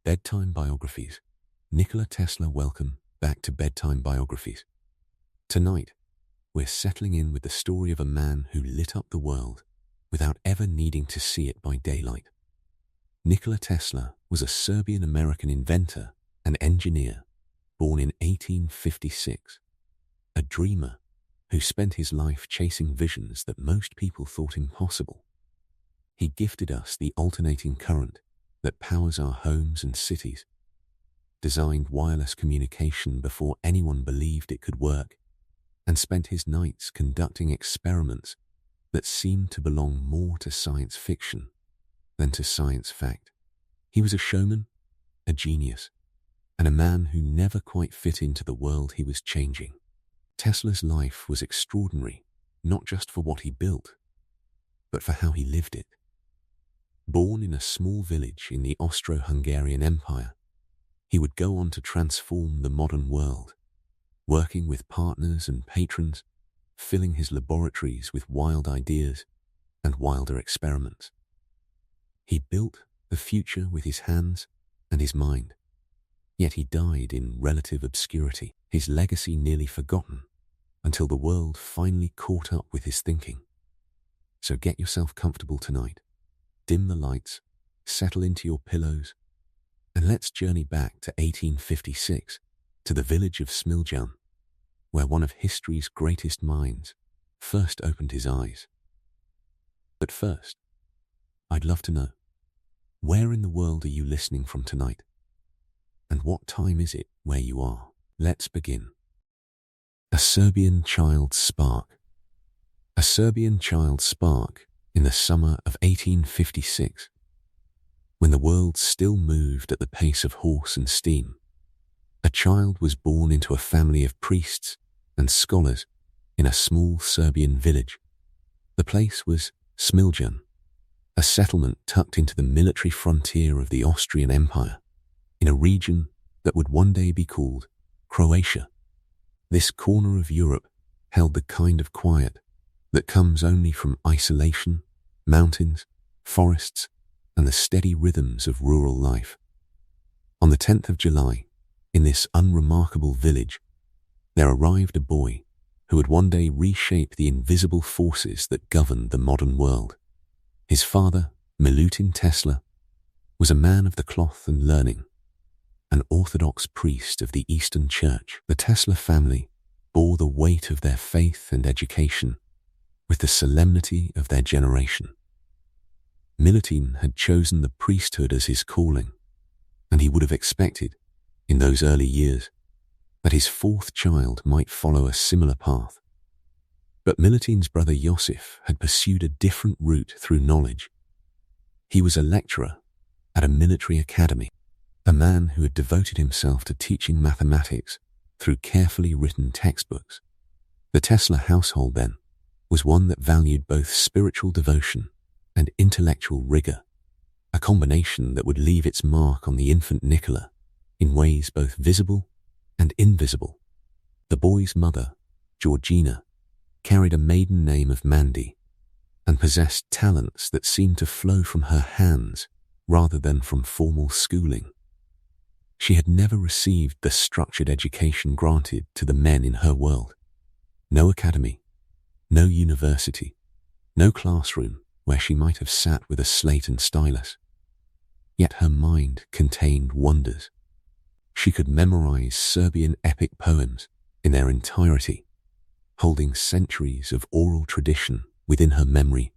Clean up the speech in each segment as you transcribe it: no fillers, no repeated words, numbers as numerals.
Bedtime Biographies. Nikola Tesla, welcome back to Bedtime Biographies. Tonight, we're settling in with the story of a man who lit up the world without ever needing to see it by daylight. Nikola Tesla was a Serbian-American inventor and engineer born in 1856, a dreamer who spent his life chasing visions that most people thought impossible. He gifted us the alternating current that powers our homes and cities, designed wireless communication before anyone believed it could work, and spent his nights conducting experiments that seemed to belong more to science fiction than to science fact. He was a showman, a genius, and a man who never quite fit into the world he was changing. Tesla's life was extraordinary, not just for what he built, but for how he lived it. Born in a small village in the Austro-Hungarian Empire, he would go on to transform the modern world, working with partners and patrons, filling his laboratories with wild ideas and wilder experiments. He built the future with his hands and his mind, yet he died in relative obscurity, his legacy nearly forgotten until the world finally caught up with his thinking. So get yourself comfortable tonight. Dim the lights, settle into your pillows, and let's journey back to 1856, to the village of Smiljan, where one of history's greatest minds first opened his eyes. But first, I'd love to know, where in the world are you listening from tonight? And what time is it where you are? Let's begin. A Serbian child's spark. A Serbian child's spark in the summer of 1856, when the world still moved at the pace of horse and steam. A child was born into a family of priests and scholars in a small Serbian village. The place was Smiljan, a settlement tucked into the military frontier of the Austrian Empire, in a region that would one day be called Croatia. This corner of Europe held the kind of quiet that comes only from isolation, mountains, forests, and the steady rhythms of rural life. On the 10th of July, in this unremarkable village, there arrived a boy who would one day reshape the invisible forces that governed the modern world. His father, Nikola Tesla, was a man of the cloth and learning, an Orthodox priest of the Eastern Church. The Tesla family bore the weight of their faith and education with the solemnity of their generation. Milutin had chosen the priesthood as his calling, and he would have expected, in those early years, that his fourth child might follow a similar path. But Milutin's brother Josif had pursued a different route through knowledge. He was a lecturer at a military academy, a man who had devoted himself to teaching mathematics through carefully written textbooks. The Tesla household, then, was one that valued both spiritual devotion and intellectual rigor, a combination that would leave its mark on the infant Nikola in ways both visible and invisible. The boy's mother, Georgina, carried a maiden name of Mandy and possessed talents that seemed to flow from her hands rather than from formal schooling. She had never received the structured education granted to the men in her world. No academy, no university, no classroom where she might have sat with a slate and stylus. Yet her mind contained wonders. She could memorize Serbian epic poems in their entirety, holding centuries of oral tradition within her memory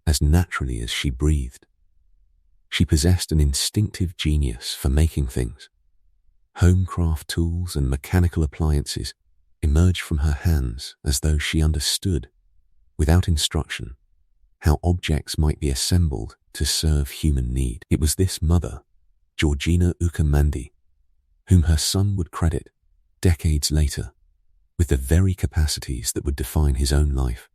as naturally as she breathed. She possessed an instinctive genius for making things. Homecraft tools and mechanical appliances emerged from her hands as though she understood, without instruction, how objects might be assembled to serve human need. It was this mother, Georgina Mandy, whom her son would credit, decades later, with the very capacities that would define his own life.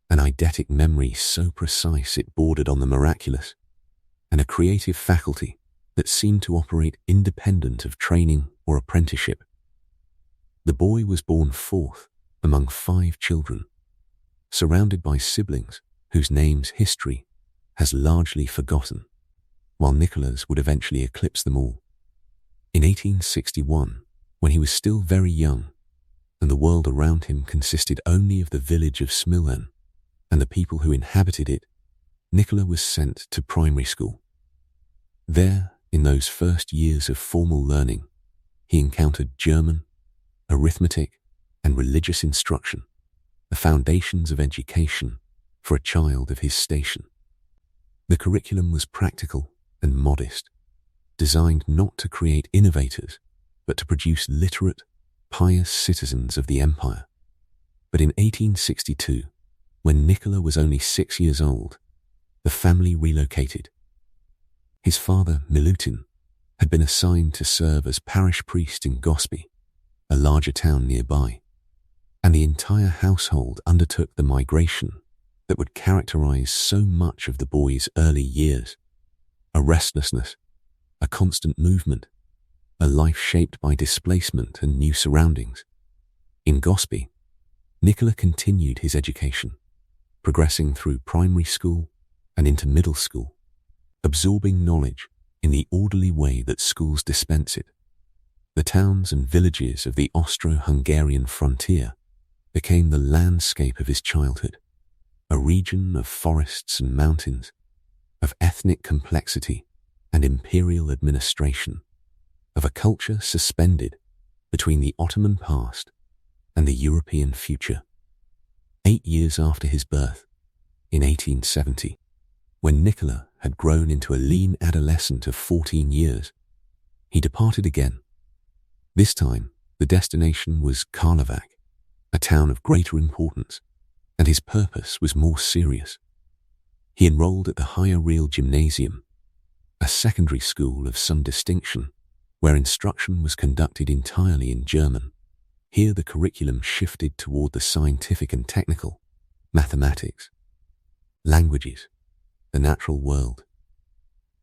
An eidetic memory so precise it bordered on the miraculous, and a creative faculty that seemed to operate independent of training or apprenticeship. The boy was born fourth among 5 children, surrounded by siblings whose names history has largely forgotten, while Nikola's would eventually eclipse them all. In 1861, when he was still very young, and the world around him consisted only of the village of Smilen and the people who inhabited it, Nikola was sent to primary school. There, in those first years of formal learning, he encountered German, arithmetic, and religious instruction, the foundations of education for a child of his station. The curriculum was practical and modest, designed not to create innovators, but to produce literate, pious citizens of the empire. But in 1862, when Nikola was only 6 years old, the family relocated. His father, Milutin, had been assigned to serve as parish priest in Gospić, a larger town nearby, and the entire household undertook the migration that would characterize so much of the boy's early years: a restlessness, a constant movement, a life shaped by displacement and new surroundings. In Gospić, Nikola continued his education, progressing through primary school and into middle school, absorbing knowledge in the orderly way that schools dispense it. The towns and villages of the Austro-Hungarian frontier became the landscape of his childhood, a region of forests and mountains, of ethnic complexity and imperial administration, of a culture suspended between the Ottoman past and the European future. 8 years after his birth, in 1870, when Nikola had grown into a lean adolescent of 14 years, he departed again. This time, the destination was Karlovac, a town of greater importance, and his purpose was more serious. He enrolled at the Higher Real Gymnasium, a secondary school of some distinction, where instruction was conducted entirely in German. Here the curriculum shifted toward the scientific and technical, mathematics, languages, the natural world.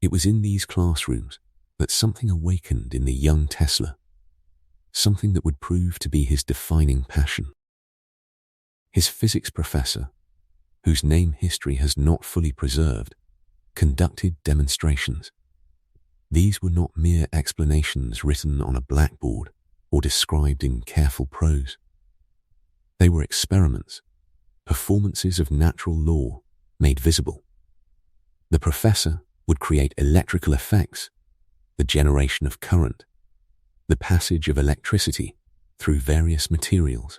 It was in these classrooms that something awakened in the young Tesla, something that would prove to be his defining passion. His physics professor, whose name history has not fully preserved, conducted demonstrations. These were not mere explanations written on a blackboard or described in careful prose. They were experiments, performances of natural law made visible. The professor would create electrical effects, the generation of current, the passage of electricity through various materials,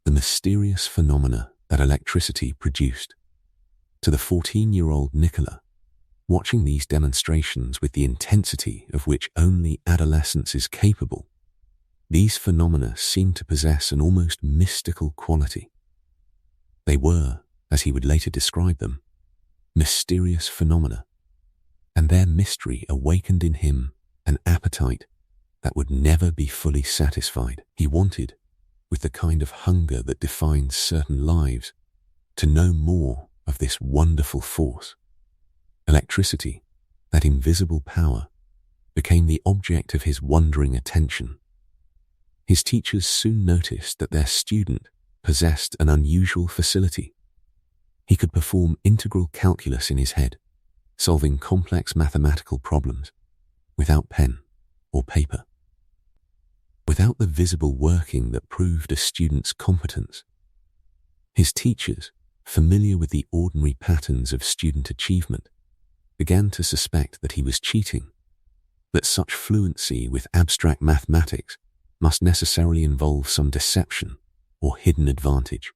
the mysterious phenomena that electricity produced. To the 14-year-old Nikola, watching these demonstrations with the intensity of which only adolescence is capable, these phenomena seemed to possess an almost mystical quality. They were, as he would later describe them, mysterious phenomena, and their mystery awakened in him an appetite that would never be fully satisfied. He wanted, with the kind of hunger that defines certain lives, to know more of this wonderful force. Electricity, that invisible power, became the object of his wondering attention. His teachers soon noticed that their student possessed an unusual facility. He could perform integral calculus in his head, solving complex mathematical problems without pen or paper. Without the visible working that proved a student's competence. His teachers, familiar with the ordinary patterns of student achievement, began to suspect that he was cheating, that such fluency with abstract mathematics must necessarily involve some deception or hidden advantage.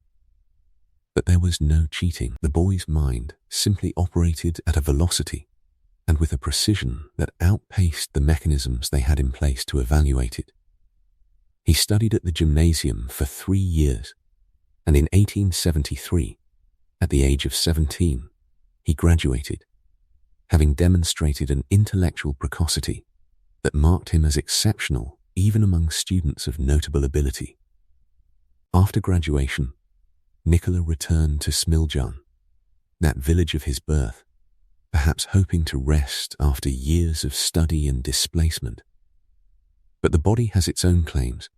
But there was no cheating. The boy's mind simply operated at a velocity and with a precision that outpaced the mechanisms they had in place to evaluate it. He studied at the gymnasium for 3 years, and in 1873, at the age of 17, he graduated, having demonstrated an intellectual precocity that marked him as exceptional even among students of notable ability. After graduation, Nikola returned to Smiljan, that village of his birth, perhaps hoping to rest after years of study and displacement. But the body has its own claims,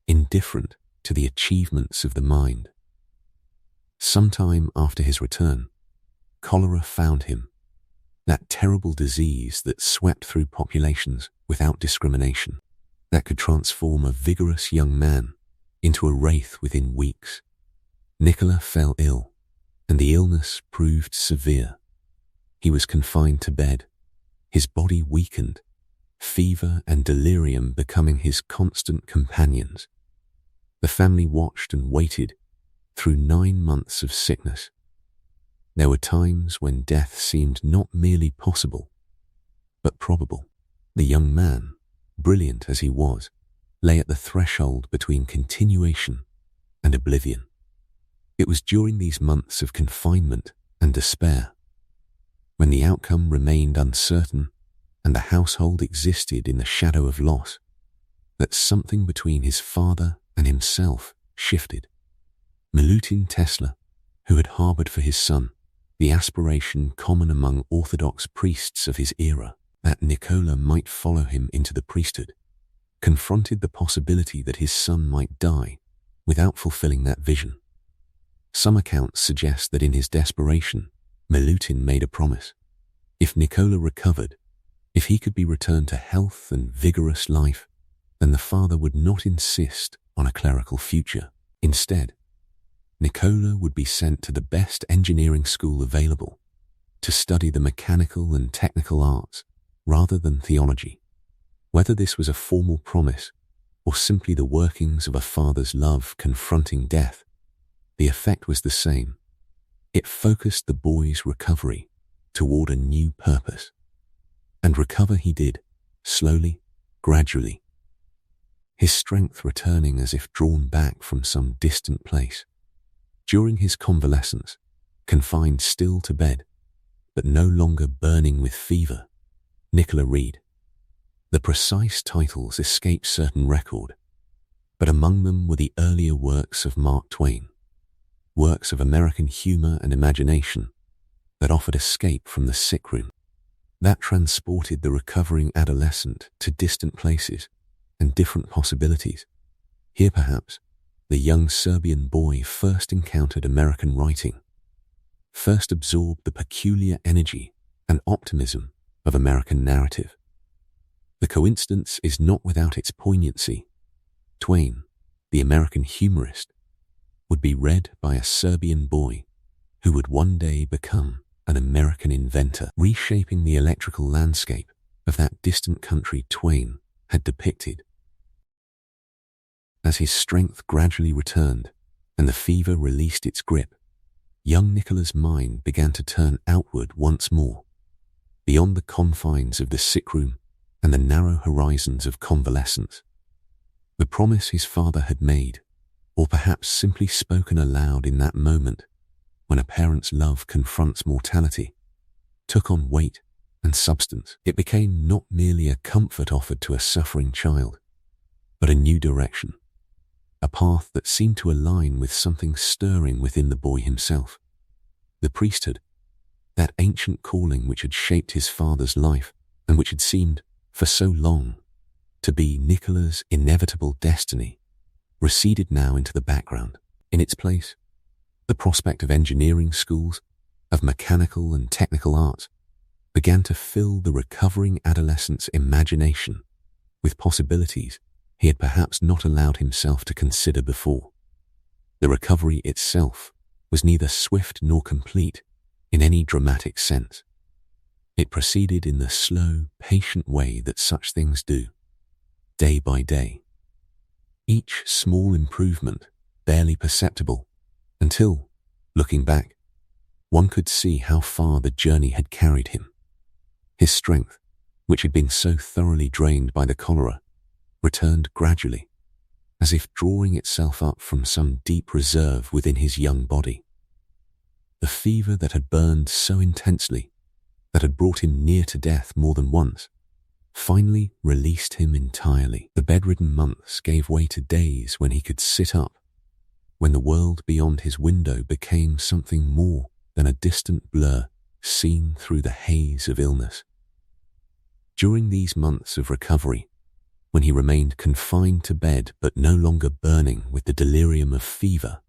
indifferent to the achievements of the mind. Sometime after his return, cholera found him, that terrible disease that swept through populations without discrimination, that could transform a vigorous young man into a wraith within weeks. Nikola fell ill, and the illness proved severe. He was confined to bed, his body weakened, fever and delirium becoming his constant companions. The family watched and waited through 9 months of sickness. There were times when death seemed not merely possible, but probable. The young man, brilliant as he was, lay at the threshold between continuation and oblivion. It was during these months of confinement and despair, when the outcome remained uncertain and the household existed in the shadow of loss, that something between his father and himself shifted. Nikola Tesla, who had harbored for his son the aspiration common among orthodox priests of his era, that Nikola might follow him into the priesthood, confronted the possibility that his son might die without fulfilling that vision. Some accounts suggest that in his desperation, Milutin made a promise. If Nikola recovered, if he could be returned to health and vigorous life, then the father would not insist on a clerical future. Instead, Nikola would be sent to the best engineering school available to study the mechanical and technical arts rather than theology. Whether this was a formal promise or simply the workings of a father's love confronting death, the effect was the same. It focused the boy's recovery toward a new purpose. And recover he did, slowly, gradually, his strength returning as if drawn back from some distant place. During his convalescence, confined still to bed, but no longer burning with fever, Nikola read. The precise titles escape certain record, but among them were the earlier works of Mark Twain, works of American humor and imagination that offered escape from the sick room, that transported the recovering adolescent to distant places and different possibilities. Here, perhaps, the young Serbian boy first encountered American writing, first absorbed the peculiar energy and optimism of American narrative. The coincidence is not without its poignancy. Twain, the American humorist, would be read by a Serbian boy who would one day become an American inventor, reshaping the electrical landscape of that distant country Twain had depicted. As his strength gradually returned and the fever released its grip, young Nikola's mind began to turn outward once more, beyond the confines of the sick room and the narrow horizons of convalescence. The promise his father had made, or perhaps simply spoken aloud in that moment when a parent's love confronts mortality, took on weight and substance. It became not merely a comfort offered to a suffering child, but a new direction, a path that seemed to align with something stirring within the boy himself. The priesthood, that ancient calling which had shaped his father's life and which had seemed, for so long, to be Nikola's inevitable destiny, receded now into the background. In its place, the prospect of engineering schools, of mechanical and technical arts, began to fill the recovering adolescent's imagination with possibilities he had perhaps not allowed himself to consider before. The recovery itself was neither swift nor complete in any dramatic sense. It proceeded in the slow, patient way that such things do, day by day. Each small improvement barely perceptible until, looking back, one could see how far the journey had carried him. His strength, which had been so thoroughly drained by the cholera, returned gradually, as if drawing itself up from some deep reserve within his young body. The fever that had burned so intensely, that had brought him near to death more than once, finally released him entirely. The bedridden months gave way to days when he could sit up, when the world beyond his window became something more than a distant blur seen through the haze of illness. During these months of recovery, when he remained confined to bed but no longer burning with the delirium of fever,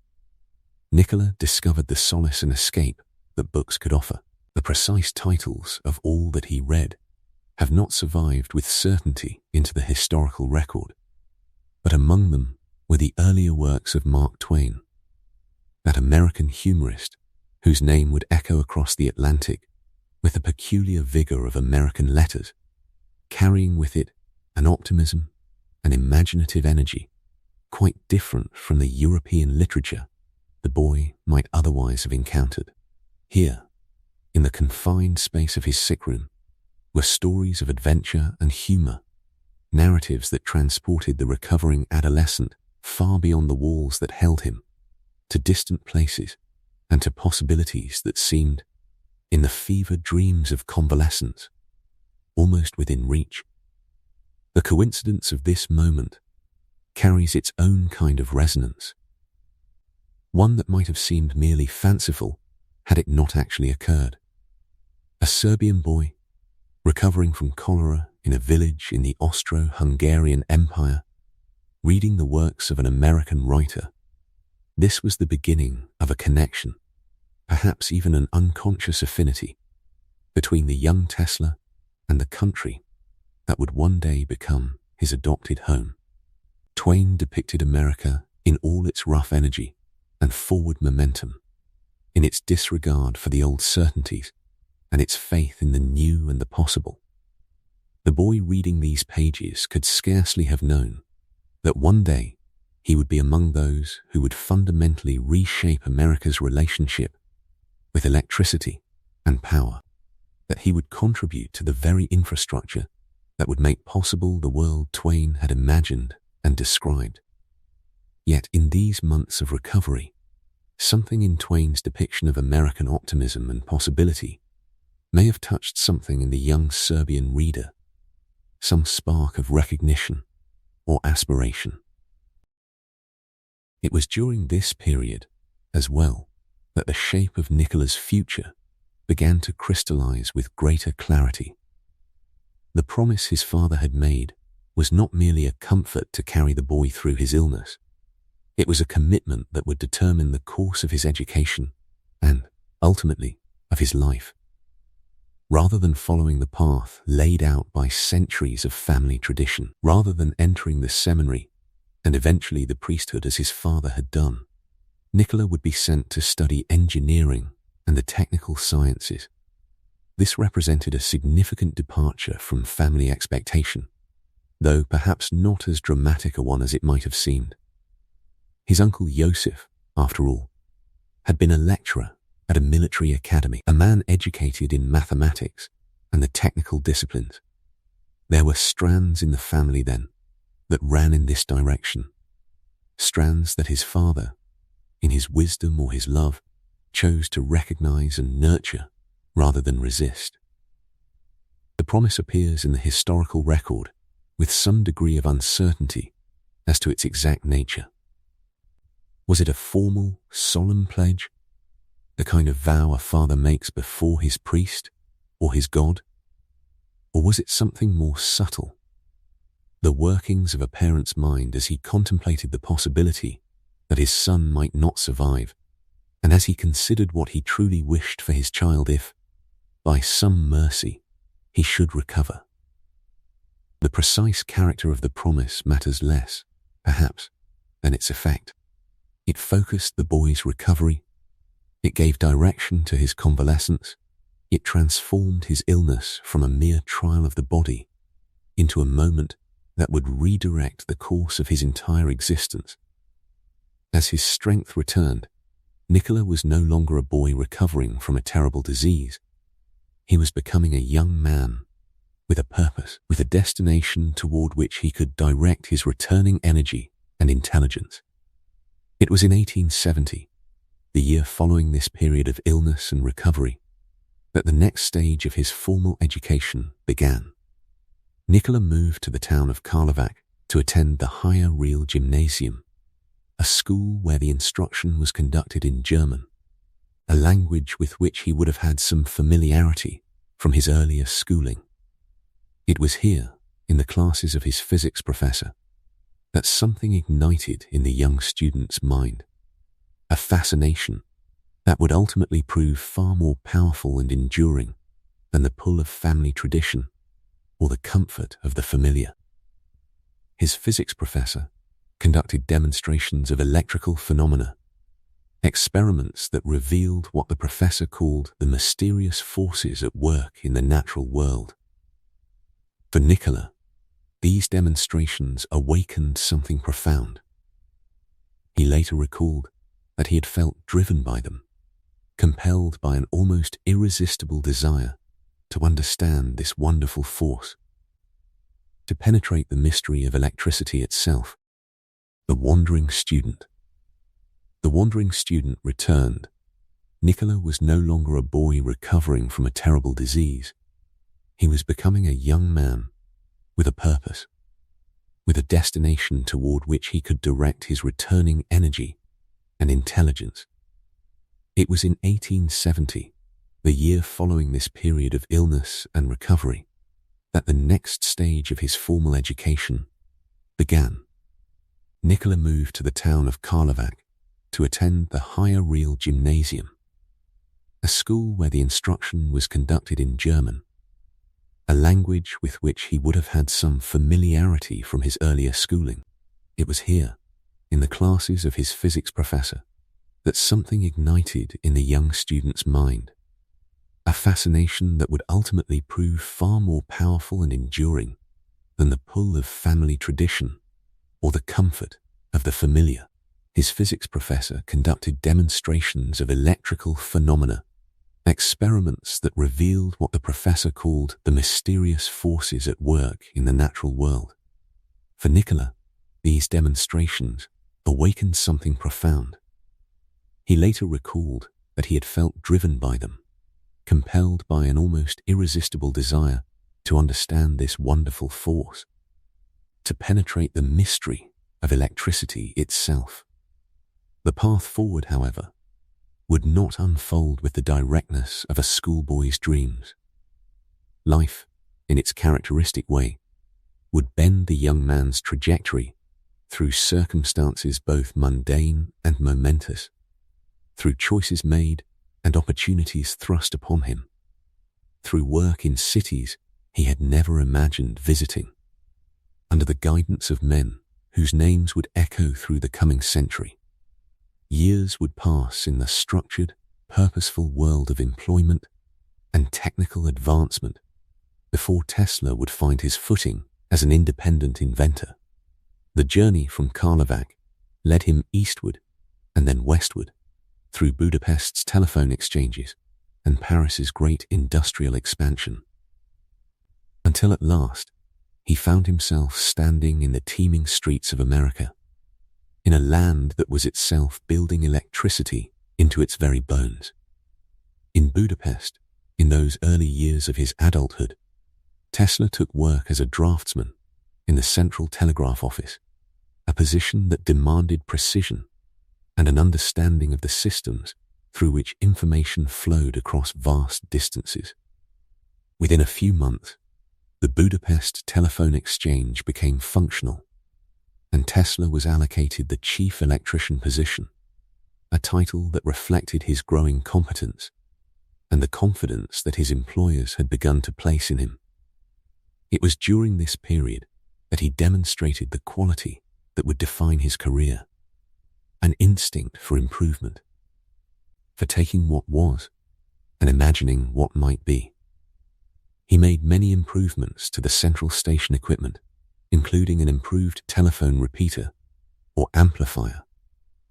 Nikola discovered the solace and escape that books could offer. The precise titles of all that he read have not survived with certainty into the historical record, but among them were the earlier works of Mark Twain, that American humorist whose name would echo across the Atlantic with the peculiar vigor of American letters, carrying with it an optimism, an imaginative energy, quite different from the European literature the boy might otherwise have encountered. Here, in the confined space of his sick room, were stories of adventure and humor, narratives that transported the recovering adolescent far beyond the walls that held him, to distant places and to possibilities that seemed, in the fevered dreams of convalescence, almost within reach. The coincidence of this moment carries its own kind of resonance, one that might have seemed merely fanciful had it not actually occurred. A Serbian boy, recovering from cholera in a village in the Austro-Hungarian Empire, reading the works of an American writer. This was the beginning of a connection, perhaps even an unconscious affinity, between the young Tesla and the country that would one day become his adopted home. Twain depicted America in all its rough energy and forward momentum, in its disregard for the old certainties and its faith in the new and the possible. The boy reading these pages could scarcely have known that one day he would be among those who would fundamentally reshape America's relationship with electricity and power, that he would contribute to the very infrastructure that would make possible the world Twain had imagined and described. Yet in these months of recovery, something in Twain's depiction of American optimism and possibility may have touched something in the young Serbian reader, some spark of recognition or aspiration. It was during this period, as well, that the shape of Nikola's future began to crystallize with greater clarity. The promise his father had made was not merely a comfort to carry the boy through his illness. It was a commitment that would determine the course of his education and, ultimately, of his life. Rather than following the path laid out by centuries of family tradition, rather than entering the seminary and eventually the priesthood as his father had done, Nikola would be sent to study engineering and the technical sciences. This represented a significant departure from family expectation, though perhaps not as dramatic a one as it might have seemed. His uncle Joseph, after all, had been a lecturer at a military academy, a man educated in mathematics and the technical disciplines. There were strands in the family then that ran in this direction, strands that his father, in his wisdom or his love, chose to recognize and nurture rather than resist. The promise appears in the historical record with some degree of uncertainty as to its exact nature. Was it a formal, solemn pledge, the kind of vow a father makes before his priest or his God? Or was it something more subtle, the workings of a parent's mind as he contemplated the possibility that his son might not survive, and as he considered what he truly wished for his child if, by some mercy, he should recover? The precise character of the promise matters less, perhaps, than its effect. It focused the boy's recovery. It gave direction to his convalescence. It transformed his illness from a mere trial of the body into a moment that would redirect the course of his entire existence. As his strength returned, Nikola was no longer a boy recovering from a terrible disease. He was becoming a young man with a purpose, with a destination toward which he could direct his returning energy and intelligence. It was in 1870, the year following this period of illness and recovery, that the next stage of his formal education began. Nikola moved to the town of Karlovac to attend the Higher Real Gymnasium, a school where the instruction was conducted in German, a language with which he would have had some familiarity from his earlier schooling. It was here, in the classes of his physics professor, that something ignited in the young student's mind, a fascination, that would ultimately prove far more powerful and enduring than the pull of family tradition or the comfort of the familiar. His physics professor conducted demonstrations of electrical phenomena, experiments that revealed what the professor called the mysterious forces at work in the natural world. For Nikola, these demonstrations awakened something profound. He later recalled that he had felt driven by them, compelled by an almost irresistible desire to understand this wonderful force, to penetrate the mystery of electricity itself. The wandering student. The wandering student returned. Nikola was no longer a boy recovering from a terrible disease. He was becoming a young man with a purpose, with a destination toward which he could direct his returning energy and intelligence. It was in 1870, the year following this period of illness and recovery, that the next stage of his formal education began. Nikola moved to the town of Karlovac to attend the Higher Real Gymnasium, a school where the instruction was conducted in German, a language with which he would have had some familiarity from his earlier schooling. It was here, in the classes of his physics professor, that something ignited in the young student's mind, a fascination that would ultimately prove far more powerful and enduring than the pull of family tradition or the comfort of the familiar. His physics professor conducted demonstrations of electrical phenomena, experiments that revealed what the professor called the mysterious forces at work in the natural world. For Nikola, these demonstrations awakened something profound. He later recalled that he had felt driven by them, compelled by an almost irresistible desire to understand this wonderful force, to penetrate the mystery of electricity itself. The path forward, however, would not unfold with the directness of a schoolboy's dreams. Life, in its characteristic way, would bend the young man's trajectory through circumstances both mundane and momentous, through choices made and opportunities thrust upon him, through work in cities he had never imagined visiting, under the guidance of men whose names would echo through the coming century. Years would pass in the structured, purposeful world of employment and technical advancement before Tesla would find his footing as an independent inventor. The journey from Karlovac led him eastward and then westward, through Budapest's telephone exchanges and Paris's great industrial expansion, until at last he found himself standing in the teeming streets of America, in a land that was itself building electricity into its very bones. In Budapest, in those early years of his adulthood, Tesla took work as a draftsman in the Central Telegraph Office, a position that demanded precision and an understanding of the systems through which information flowed across vast distances. Within a few months, the Budapest telephone exchange became functional, and Tesla was allocated the chief electrician position, a title that reflected his growing competence and the confidence that his employers had begun to place in him. It was during this period that he demonstrated the quality that would define his career, an instinct for improvement, for taking what was and imagining what might be. He made many improvements to the central station equipment, including an improved telephone repeater or amplifier,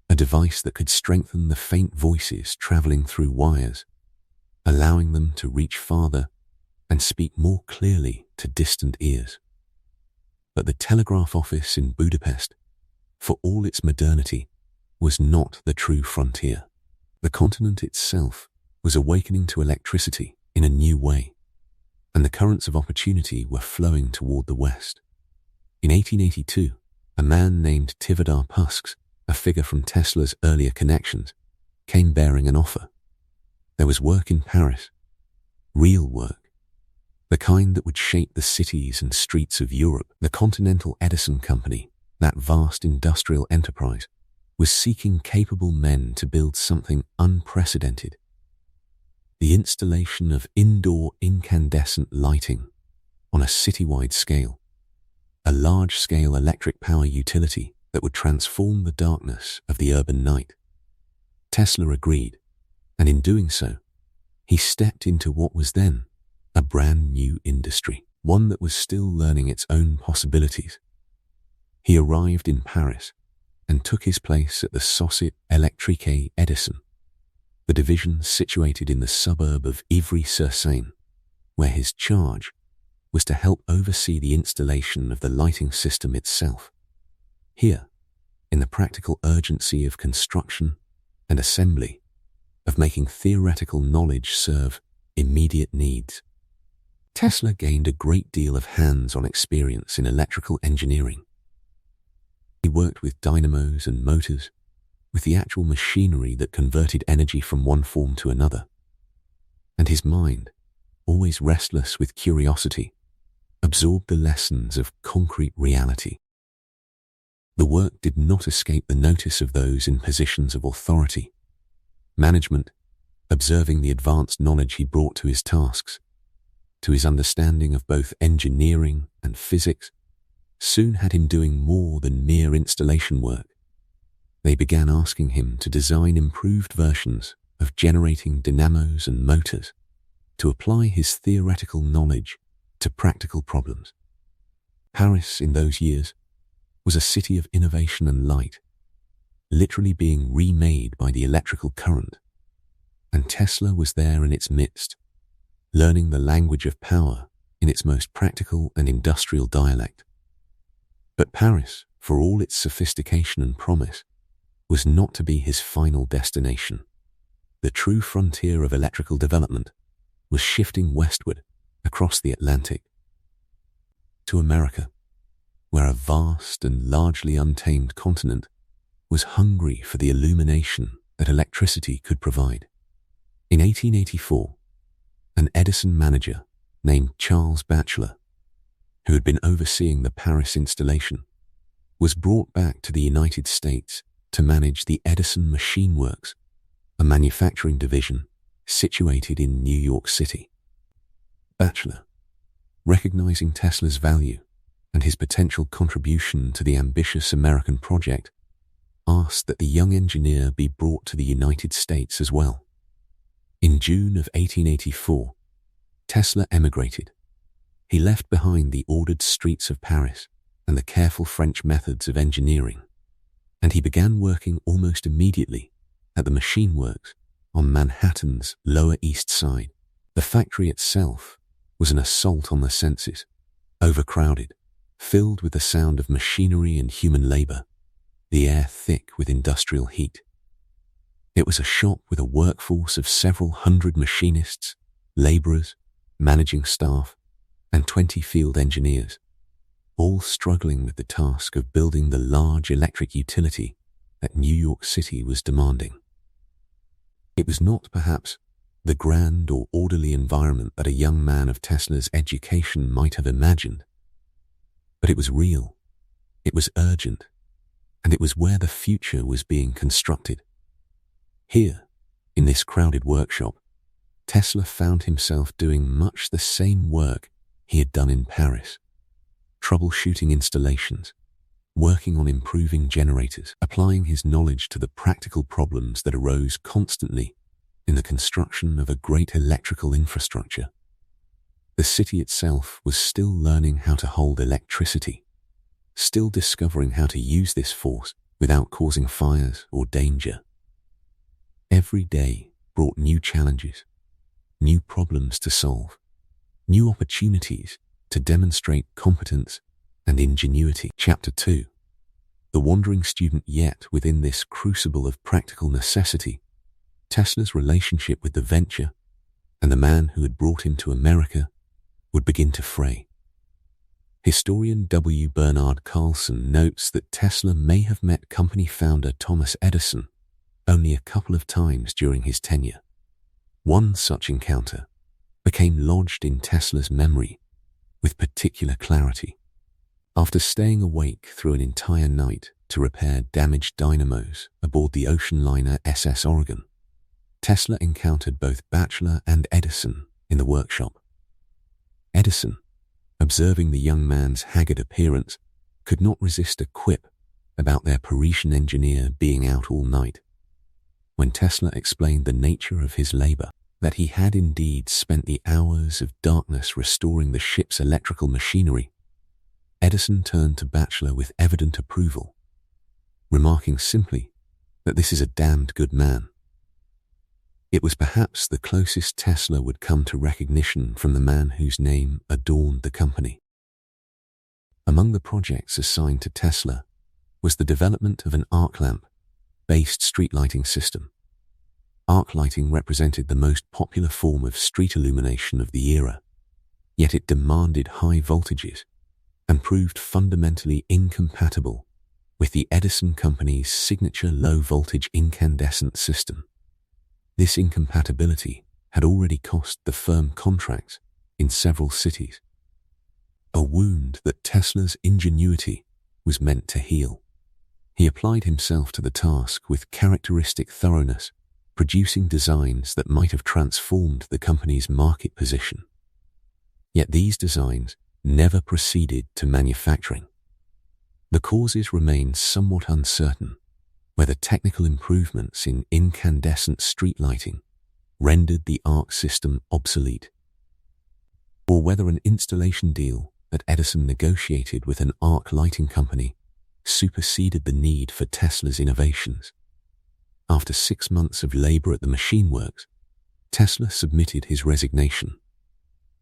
a device that could strengthen the faint voices traveling through wires, allowing them to reach farther and speak more clearly to distant ears. But the telegraph office in Budapest, for all its modernity, was not the true frontier. The continent itself was awakening to electricity in a new way, and the currents of opportunity were flowing toward the west. In 1882, a man named Tivadar Pusks, a figure from Tesla's earlier connections, came bearing an offer. There was work in Paris, real work, the kind that would shape the cities and streets of Europe. The Continental Edison Company, that vast industrial enterprise, was seeking capable men to build something unprecedented: the installation of indoor incandescent lighting on a citywide scale, a large-scale electric power utility that would transform the darkness of the urban night. Tesla agreed, and in doing so, he stepped into what was then a brand new industry, one that was still learning its own possibilities. He arrived in Paris and took his place at the Société Électrique Edison, the division situated in the suburb of Ivry-sur-Seine, where his charge was to help oversee the installation of the lighting system itself. Here, in the practical urgency of construction and assembly, of making theoretical knowledge serve immediate needs, Tesla gained a great deal of hands-on experience in electrical engineering. He worked with dynamos and motors, with the actual machinery that converted energy from one form to another. And his mind, always restless with curiosity, absorbed the lessons of concrete reality. The work did not escape the notice of those in positions of authority. Management, observing the advanced knowledge he brought to his tasks, to his understanding of both engineering and physics, soon had him doing more than mere installation work. They began asking him to design improved versions of generating dynamos and motors, to apply his theoretical knowledge to practical problems. Paris in those years was a city of innovation and light, literally being remade by the electrical current, and Tesla was there in its midst, learning the language of power in its most practical and industrial dialect. But Paris, for all its sophistication and promise, was not to be his final destination. The true frontier of electrical development was shifting westward across the Atlantic to America, where a vast and largely untamed continent was hungry for the illumination that electricity could provide. In 1884, an Edison manager named Charles Batchelor, who had been overseeing the Paris installation, was brought back to the United States to manage the Edison Machine Works, a manufacturing division situated in New York City. Batchelor, recognizing Tesla's value and his potential contribution to the ambitious American project, asked that the young engineer be brought to the United States as well. In June of 1884, Tesla emigrated. He left behind the ordered streets of Paris and the careful French methods of engineering, and he began working almost immediately at the Machine Works on Manhattan's Lower East Side. The factory itself was an assault on the senses, overcrowded, filled with the sound of machinery and human labor, the air thick with industrial heat. It was a shop with a workforce of several hundred machinists, laborers, managing staff, and 20 field engineers, all struggling with the task of building the large electric utility that New York City was demanding. It was not, perhaps, the grand or orderly environment that a young man of Tesla's education might have imagined, but it was real, it was urgent, and it was where the future was being constructed. Here, in this crowded workshop, Tesla found himself doing much the same work he had done in Paris, troubleshooting installations, working on improving generators, applying his knowledge to the practical problems that arose constantly in the construction of a great electrical infrastructure. The city itself was still learning how to hold electricity, still discovering how to use this force without causing fires or danger. Every day brought new challenges, new problems to solve, new opportunities to demonstrate competence and ingenuity. Chapter 2. The wandering student. Yet within this crucible of practical necessity, Tesla's relationship with the venture and the man who had brought him to America would begin to fray. Historian W. Bernard Carlson notes that Tesla may have met company founder Thomas Edison only a couple of times during his tenure. One such encounter became lodged in Tesla's memory with particular clarity. After staying awake through an entire night to repair damaged dynamos aboard the ocean liner SS Oregon, Tesla encountered both Batchelor and Edison in the workshop. Edison, observing the young man's haggard appearance, could not resist a quip about their Parisian engineer being out all night. When Tesla explained the nature of his labor, that he had indeed spent the hours of darkness restoring the ship's electrical machinery, Edison turned to Batchelor with evident approval, remarking simply that this is a damned good man. It was perhaps the closest Tesla would come to recognition from the man whose name adorned the company. Among the projects assigned to Tesla was the development of an arc lamp-based street lighting system. Arc lighting represented the most popular form of street illumination of the era, yet it demanded high voltages and proved fundamentally incompatible with the Edison Company's signature low-voltage incandescent system. This incompatibility had already cost the firm contracts in several cities, a wound that Tesla's ingenuity was meant to heal. He applied himself to the task with characteristic thoroughness, producing designs that might have transformed the company's market position. Yet these designs never proceeded to manufacturing. The causes remained somewhat uncertain, whether technical improvements in incandescent street lighting rendered the arc system obsolete, or whether an installation deal that Edison negotiated with an arc lighting company superseded the need for Tesla's innovations. After 6 months of labor at the machine works, Tesla submitted his resignation.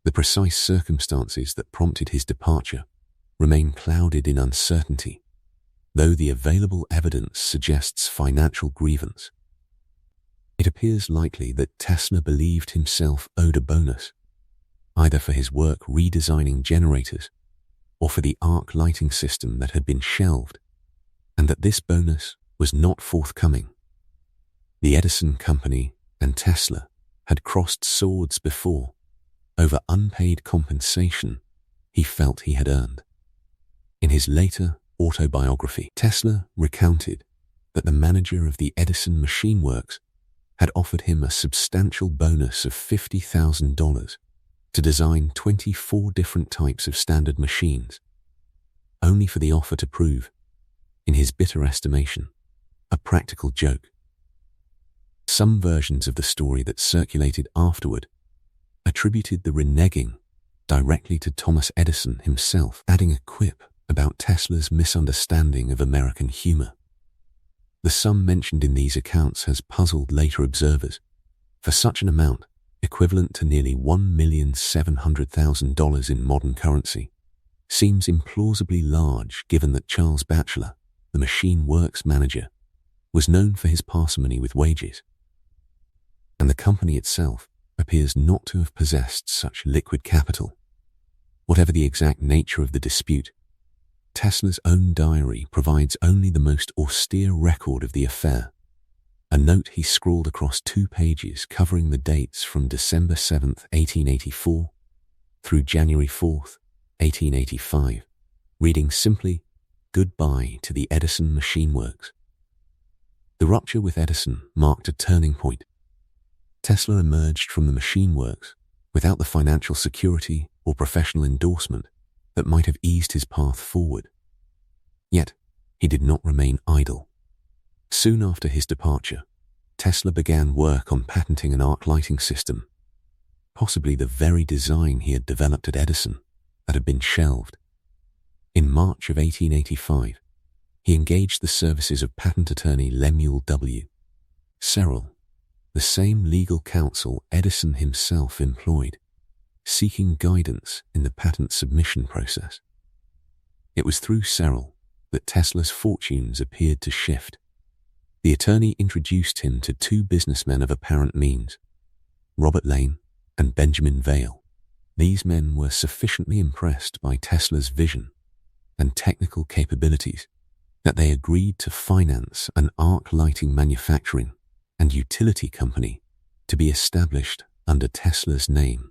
The precise circumstances that prompted his departure remain clouded in uncertainty, though the available evidence suggests financial grievance. It appears likely that Tesla believed himself owed a bonus, either for his work redesigning generators or for the arc lighting system that had been shelved, and that this bonus was not forthcoming. The Edison Company and Tesla had crossed swords before over unpaid compensation he felt he had earned. In his later autobiography, Tesla recounted that the manager of the Edison Machine Works had offered him a substantial bonus of $50,000 to design 24 different types of standard machines, only for the offer to prove, in his bitter estimation, a practical joke. Some versions of the story that circulated afterward attributed the reneging directly to Thomas Edison himself, adding a quip about Tesla's misunderstanding of American humor. The sum mentioned in these accounts has puzzled later observers. For such an amount, equivalent to nearly $1,700,000 in modern currency, seems implausibly large given that Charles Batchelor, the machine works manager, was known for his parsimony with wages, and the company itself appears not to have possessed such liquid capital. Whatever the exact nature of the dispute, Tesla's own diary provides only the most austere record of the affair, a note he scrawled across 2 pages covering the dates from December 7th, 1884 through January 4th, 1885, reading simply, "Goodbye to the Edison Machine Works." The rupture with Edison marked a turning point. Tesla emerged from the machine works without the financial security or professional endorsement that might have eased his path forward. Yet, he did not remain idle. Soon after his departure, Tesla began work on patenting an arc lighting system, possibly the very design he had developed at Edison that had been shelved. In March of 1885, he engaged the services of patent attorney Lemuel W. Serrell, the same legal counsel Edison himself employed, seeking guidance in the patent submission process. It was through Serrell that Tesla's fortunes appeared to shift. The attorney introduced him to 2 businessmen of apparent means, Robert Lane and Benjamin Vail. These men were sufficiently impressed by Tesla's vision and technical capabilities that they agreed to finance an arc lighting manufacturing and utility company to be established under Tesla's name.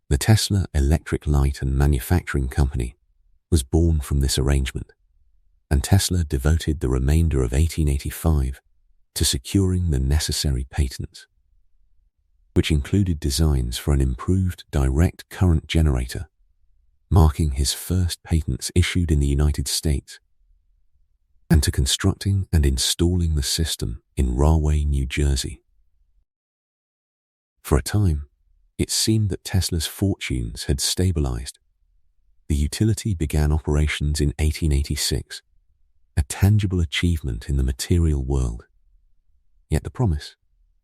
The Tesla Electric Light and Manufacturing Company was born from this arrangement. and Tesla devoted the remainder of 1885 to securing the necessary patents, which included designs for an improved direct current generator, marking his first patents issued in the United States, and to constructing and installing the system in Rahway, New Jersey. For a time, it seemed that Tesla's fortunes had stabilized. The utility began operations in 1886, a tangible achievement in the material world. Yet the promise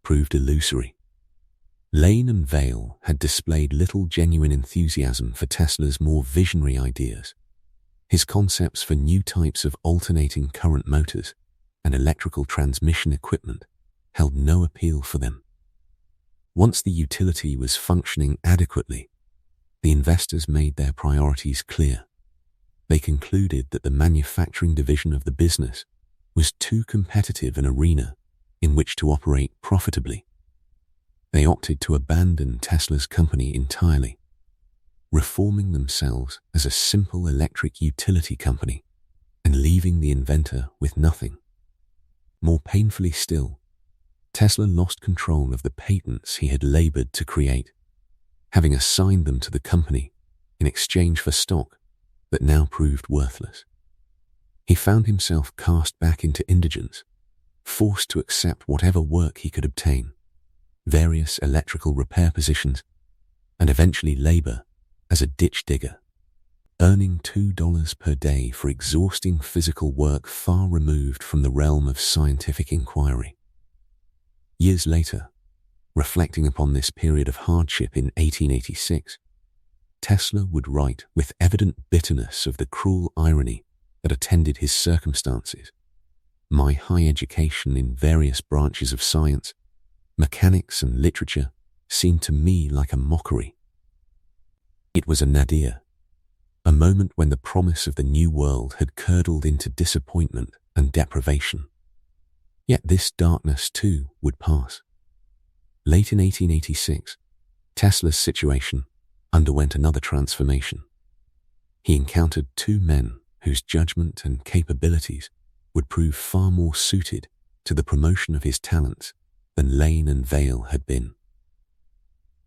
proved illusory. Lane and Vail had displayed little genuine enthusiasm for Tesla's more visionary ideas. His concepts for new types of alternating current motors and electrical transmission equipment held no appeal for them. Once the utility was functioning adequately, the investors made their priorities clear. They concluded that the manufacturing division of the business was too competitive an arena in which to operate profitably. They opted to abandon Tesla's company entirely, reforming themselves as a simple electric utility company and leaving the inventor with nothing. More painfully still, Tesla lost control of the patents he had labored to create, having assigned them to the company in exchange for stock that now proved worthless. He found himself cast back into indigence, forced to accept whatever work he could obtain, various electrical repair positions, and eventually labor as a ditch digger, earning $2 per day for exhausting physical work far removed from the realm of scientific inquiry. Years later, reflecting upon this period of hardship in 1886, Tesla would write with evident bitterness of the cruel irony that attended his circumstances. My high education in various branches of science, mechanics and literature seemed to me like a mockery. It was a nadir, a moment when the promise of the new world had curdled into disappointment and deprivation. Yet this darkness too would pass. Late in 1886, Tesla's situation underwent another transformation. He encountered two men whose judgment and capabilities would prove far more suited to the promotion of his talents than Lane and Vail had been.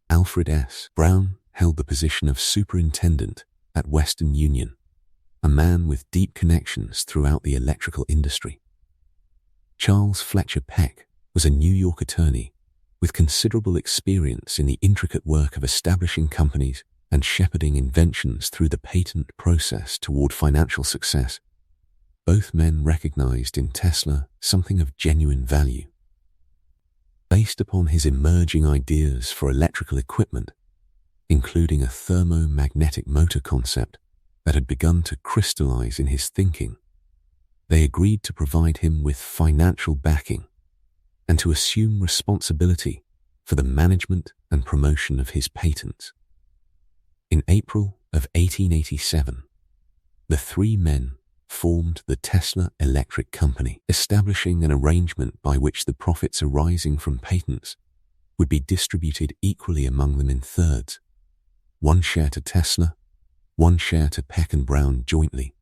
Alfred S. Brown held the position of superintendent at Western Union, a man with deep connections throughout the electrical industry. Charles Fletcher Peck was a New York attorney with considerable experience in the intricate work of establishing companies and shepherding inventions through the patent process toward financial success. Both men recognized in Tesla something of genuine value. Based upon his emerging ideas for electrical equipment, including a thermomagnetic motor concept that had begun to crystallize in his thinking, they agreed to provide him with financial backing and to assume responsibility for the management and promotion of his patents. In April of 1887, the three men formed the Tesla Electric Company, establishing an arrangement by which the profits arising from patents would be distributed equally among them in thirds, 1 share to Tesla, 1 share to Peck and Brown jointly,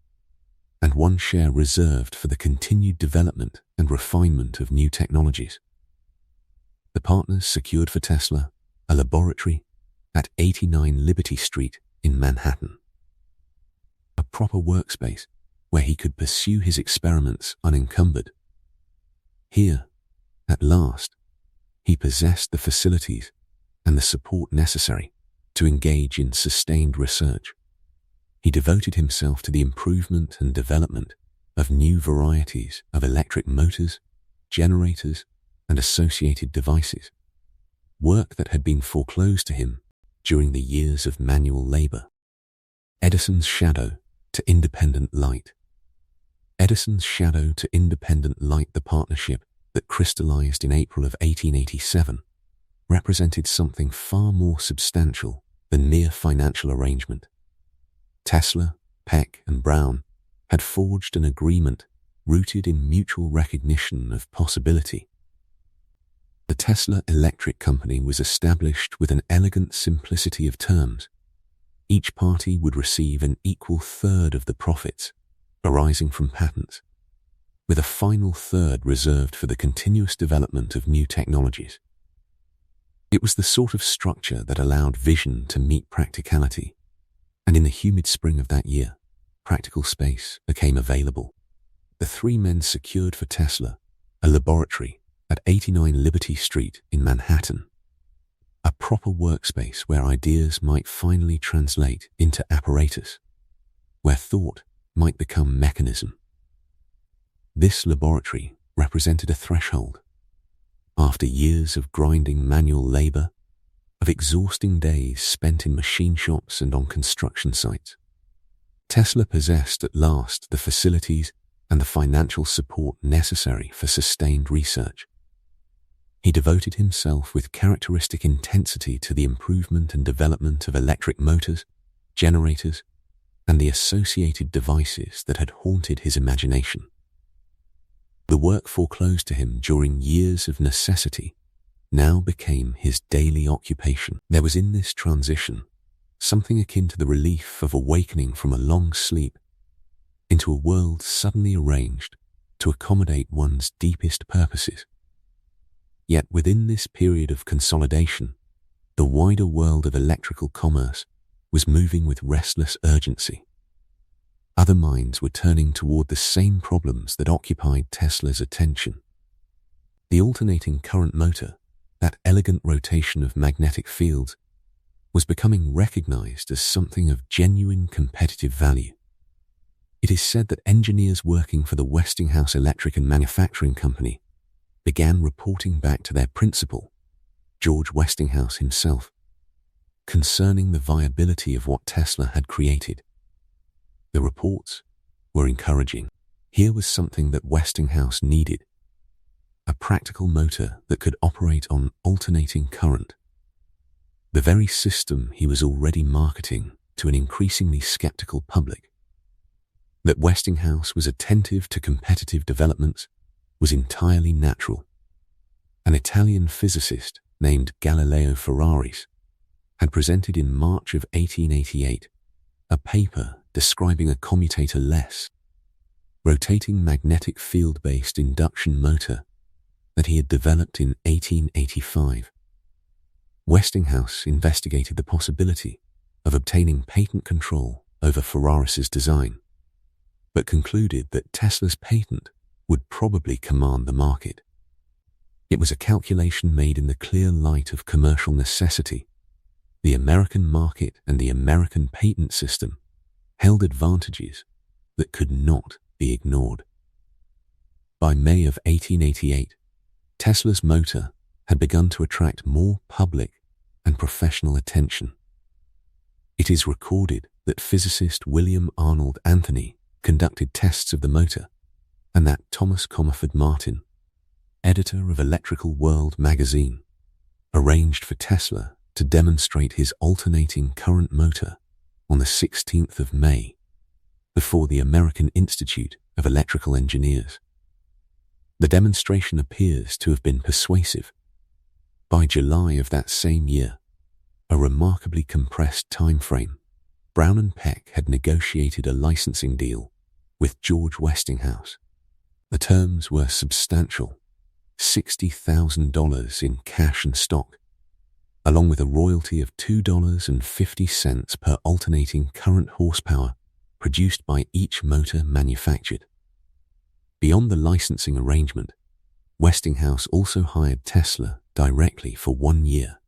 and 1 share reserved for the continued development and refinement of new technologies. The partners secured for Tesla a laboratory at 89 Liberty Street in Manhattan, a proper workspace where he could pursue his experiments unencumbered. Here, at last, he possessed the facilities and the support necessary to engage in sustained research. He devoted himself to the improvement and development of new varieties of electric motors, generators, and associated devices, work that had been foreclosed to him during the years of manual labor. Edison's shadow to independent light. Edison's shadow to independent light, the partnership that crystallized in April of 1887, represented something far more substantial than mere financial arrangement. Tesla, Peck, and Brown had forged an agreement rooted in mutual recognition of possibility. The Tesla Electric Company was established with an elegant simplicity of terms. Each party would receive an equal third of the profits, arising from patents, with a final third reserved for the continuous development of new technologies. It was the sort of structure that allowed vision to meet practicality, and in the humid spring of that year, practical space became available. The three men secured for Tesla a laboratory at 89 Liberty Street in Manhattan, a proper workspace where ideas might finally translate into apparatus, where thought might become mechanism. This laboratory represented a threshold. After years of grinding manual labor, of exhausting days spent in machine shops and on construction sites, Tesla possessed at last the facilities and the financial support necessary for sustained research. He devoted himself with characteristic intensity to the improvement and development of electric motors, generators, and the associated devices that had haunted his imagination. The work foreclosed to him during years of necessity now became his daily occupation. There was in this transition something akin to the relief of awakening from a long sleep into a world suddenly arranged to accommodate one's deepest purposes. Yet within this period of consolidation, the wider world of electrical commerce was moving with restless urgency. Other minds were turning toward the same problems that occupied Tesla's attention. The alternating current motor, that elegant rotation of magnetic fields, was becoming recognized as something of genuine competitive value. It is said that engineers working for the Westinghouse Electric and Manufacturing Company began reporting back to their principal, George Westinghouse himself, concerning the viability of what Tesla had created. The reports were encouraging. Here was something that Westinghouse needed: a practical motor that could operate on alternating current, the very system he was already marketing to an increasingly skeptical public. That Westinghouse was attentive to competitive developments was entirely natural. An Italian physicist named Galileo Ferraris had presented in March of 1888 a paper describing a commutator-less, rotating magnetic field-based induction motor that he had developed in 1885. Westinghouse investigated the possibility of obtaining patent control over Ferraris's design, but concluded that Tesla's patent would probably command the market. It was a calculation made in the clear light of commercial necessity. The American market and the American patent system held advantages that could not be ignored. By May of 1888, Tesla's motor had begun to attract more public and professional attention. It is recorded that physicist William Arnold Anthony conducted tests of the motor, and that Thomas Comerford Martin, editor of Electrical World magazine, arranged for Tesla to demonstrate his alternating current motor on the 16th of May before the American Institute of Electrical Engineers. The demonstration appears to have been persuasive. By July of that same year, a remarkably compressed time frame, Brown & Peck had negotiated a licensing deal with George Westinghouse. The terms were substantial: $60,000 in cash and stock, along with a royalty of $2.50 per alternating current horsepower produced by each motor manufactured. Beyond the licensing arrangement, Westinghouse also hired Tesla directly for 1 year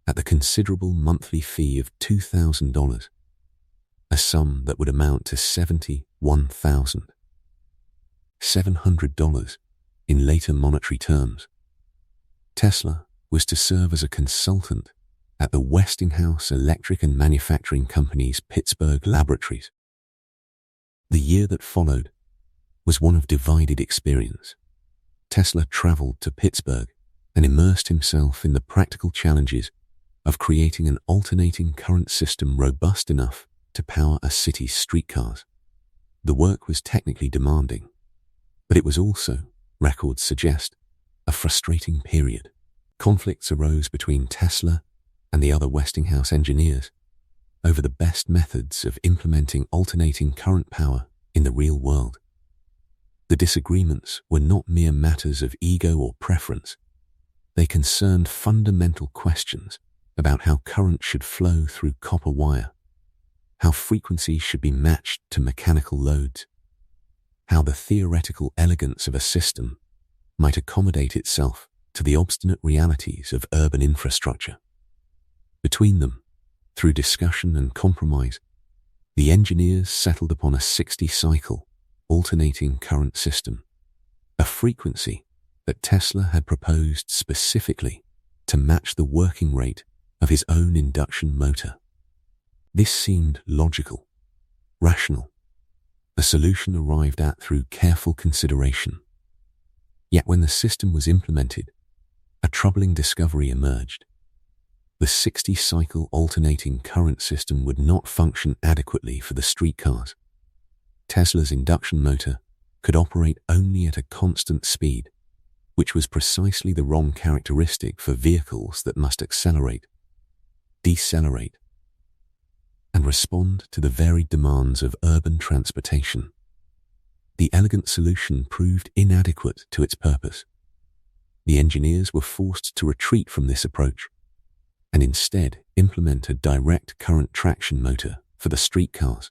at the considerable monthly fee of $2,000, a sum that would amount to $71,700 in later monetary terms. Tesla was to serve as a consultant at the Westinghouse Electric and Manufacturing Company's Pittsburgh laboratories. The year that followed was one of divided experience. Tesla traveled to Pittsburgh and immersed himself in the practical challenges of creating an alternating current system robust enough to power a city's streetcars. The work was technically demanding, but it was also, records suggest, a frustrating period. Conflicts arose between Tesla and the other Westinghouse engineers over the best methods of implementing alternating current power in the real world. The disagreements were not mere matters of ego or preference. They concerned fundamental questions about how current should flow through copper wire, how frequencies should be matched to mechanical loads, how the theoretical elegance of a system might accommodate itself to the obstinate realities of urban infrastructure. Between them, through discussion and compromise, the engineers settled upon a 60-cycle, alternating current system, a frequency that Tesla had proposed specifically to match the working rate of his own induction motor. This seemed logical, rational, a solution arrived at through careful consideration. Yet when the system was implemented, a troubling discovery emerged. The 60-cycle alternating current system would not function adequately for the streetcars. Tesla's induction motor could operate only at a constant speed, which was precisely the wrong characteristic for vehicles that must accelerate, decelerate, and respond to the varied demands of urban transportation. The elegant solution proved inadequate to its purpose. The engineers were forced to retreat from this approach and instead implement a direct current traction motor for the streetcars,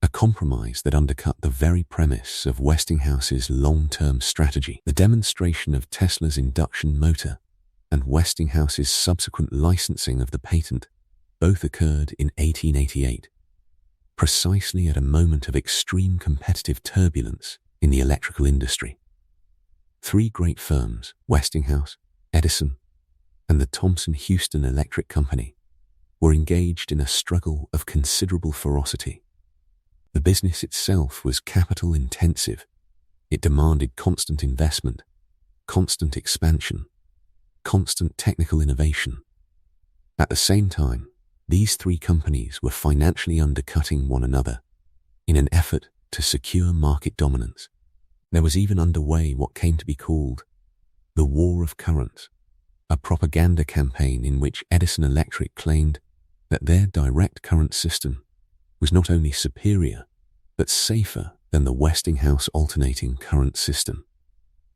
a compromise that undercut the very premise of Westinghouse's long-term strategy. The demonstration of Tesla's induction motor and Westinghouse's subsequent licensing of the patent both occurred in 1888, precisely at a moment of extreme competitive turbulence in the electrical industry. Three great firms, Westinghouse, Edison, and the Thomson-Houston Electric Company, were engaged in a struggle of considerable ferocity. The business itself was capital-intensive. It demanded constant investment, constant expansion, constant technical innovation. At the same time, these three companies were financially undercutting one another in an effort to secure market dominance. There was even underway what came to be called the War of Currents, a propaganda campaign in which Edison Electric claimed that their direct current system was not only superior, but safer than the Westinghouse alternating current system.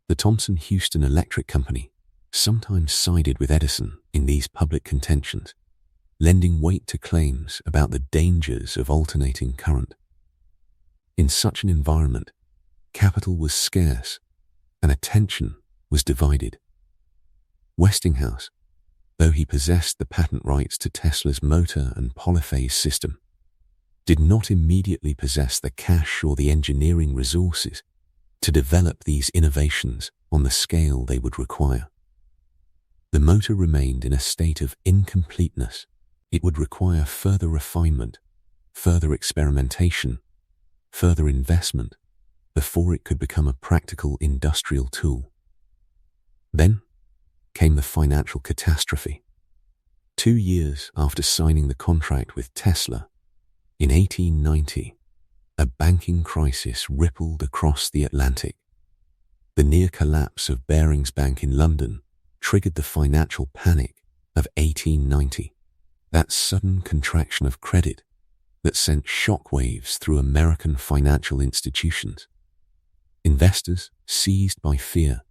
The Thomson-Houston Electric Company sometimes sided with Edison in these public contentions, lending weight to claims about the dangers of alternating current. In such an environment, capital was scarce and attention was divided. Westinghouse, though he possessed the patent rights to Tesla's motor and polyphase system, did not immediately possess the cash or the engineering resources to develop these innovations on the scale they would require. The motor remained in a state of incompleteness. It would require further refinement, further experimentation, further investment before it could become a practical industrial tool. Then came the financial catastrophe. 2 years after signing the contract with Tesla, in 1890, a banking crisis rippled across the Atlantic. The near collapse of Barings Bank in London triggered the financial panic of 1890, that sudden contraction of credit that sent shockwaves through American financial institutions. Investors, seized by fear,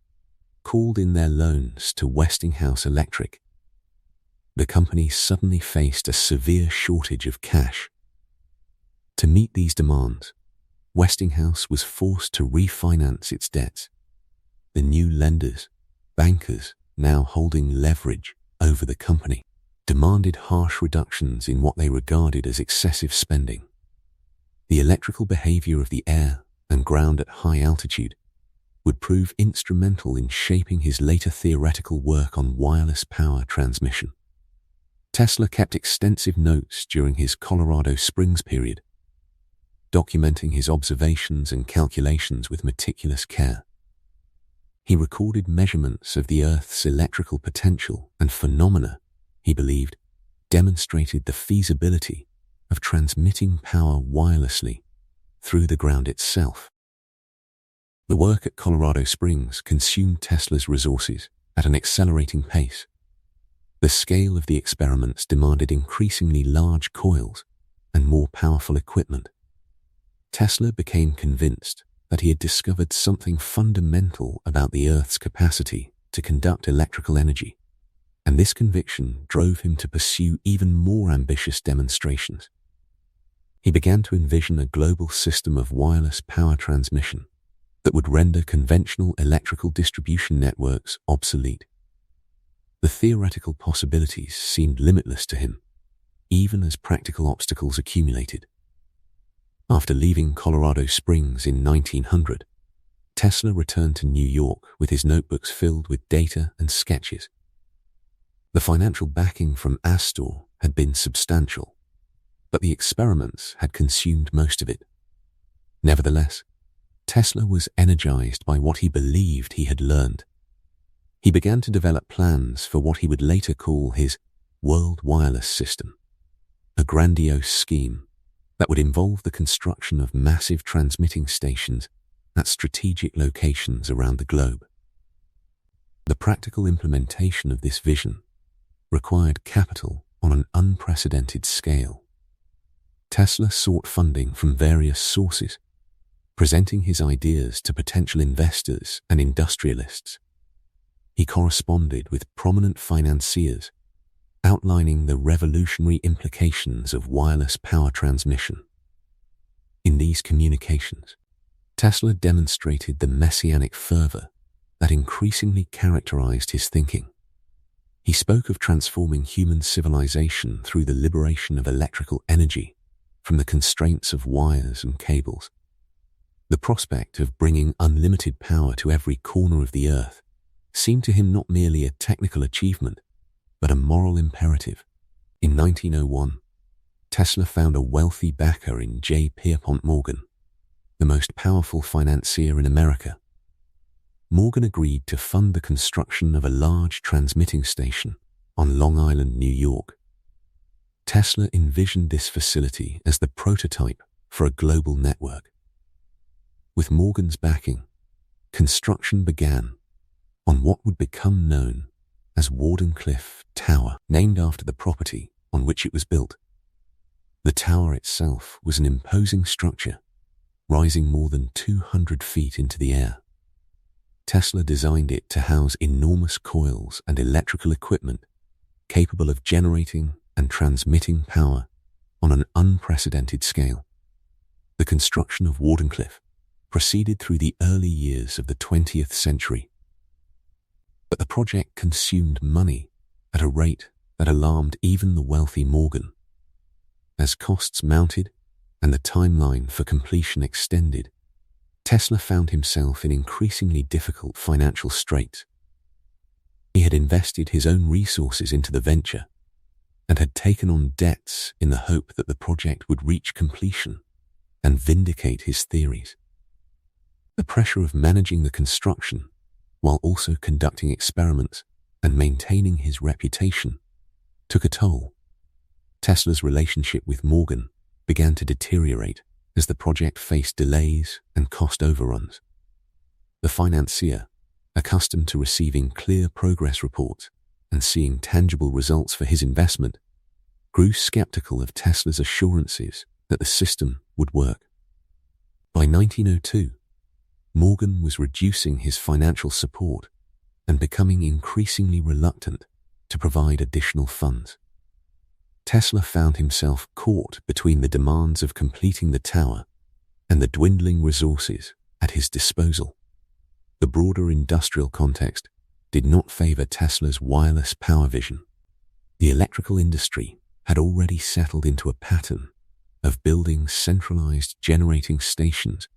called in their loans to Westinghouse Electric. The company suddenly faced a severe shortage of cash. To meet these demands, Westinghouse was forced to refinance its debts. The new lenders, bankers now holding leverage over the company, demanded harsh reductions in what they regarded as excessive spending. The electrical behavior of the air and ground at high altitude would prove instrumental in shaping his later theoretical work on wireless power transmission. Tesla kept extensive notes during his Colorado Springs period, documenting his observations and calculations with meticulous care. He recorded measurements of the Earth's electrical potential and phenomena he believed demonstrated the feasibility of transmitting power wirelessly through the ground itself. The work at Colorado Springs consumed Tesla's resources at an accelerating pace. The scale of the experiments demanded increasingly large coils and more powerful equipment. Tesla became convinced that he had discovered something fundamental about the Earth's capacity to conduct electrical energy, and this conviction drove him to pursue even more ambitious demonstrations. He began to envision a global system of wireless power transmission that would render conventional electrical distribution networks obsolete. The theoretical possibilities seemed limitless to him, even as practical obstacles accumulated. After leaving Colorado Springs in 1900, Tesla returned to New York with his notebooks filled with data and sketches. The financial backing from Astor had been substantial, but the experiments had consumed most of it. Nevertheless, Tesla was energized by what he believed he had learned. He began to develop plans for what he would later call his World Wireless System, a grandiose scheme that would involve the construction of massive transmitting stations at strategic locations around the globe. The practical implementation of this vision required capital on an unprecedented scale. Tesla sought funding from various sources, presenting his ideas to potential investors and industrialists. He corresponded with prominent financiers, outlining the revolutionary implications of wireless power transmission. In these communications, Tesla demonstrated the messianic fervor that increasingly characterized his thinking. He spoke of transforming human civilization through the liberation of electrical energy from the constraints of wires and cables. The prospect of bringing unlimited power to every corner of the earth seemed to him not merely a technical achievement, but a moral imperative. In 1901, Tesla found a wealthy backer in J. Pierpont Morgan, the most powerful financier in America. Morgan agreed to fund the construction of a large transmitting station on Long Island, New York. Tesla envisioned this facility as the prototype for a global network. With Morgan's backing, construction began on what would become known as Wardenclyffe Tower, named after the property on which it was built. The tower itself was an imposing structure, rising more than 200 feet into the air. Tesla designed it to house enormous coils and electrical equipment capable of generating and transmitting power on an unprecedented scale. The construction of Wardenclyffe proceeded through the early years of the 20th century. But the project consumed money at a rate that alarmed even the wealthy Morgan. As costs mounted and the timeline for completion extended, Tesla found himself in increasingly difficult financial straits. He had invested his own resources into the venture and had taken on debts in the hope that the project would reach completion and vindicate his theories. The pressure of managing the construction while also conducting experiments and maintaining his reputation took a toll. Tesla's relationship with Morgan began to deteriorate as the project faced delays and cost overruns. The financier, accustomed to receiving clear progress reports and seeing tangible results for his investment, grew skeptical of Tesla's assurances that the system would work. By 1902, Morgan was reducing his financial support and becoming increasingly reluctant to provide additional funds. Tesla found himself caught between the demands of completing the tower and the dwindling resources at his disposal. The broader industrial context did not favor Tesla's wireless power vision. The electrical industry had already settled into a pattern of building centralized generating stations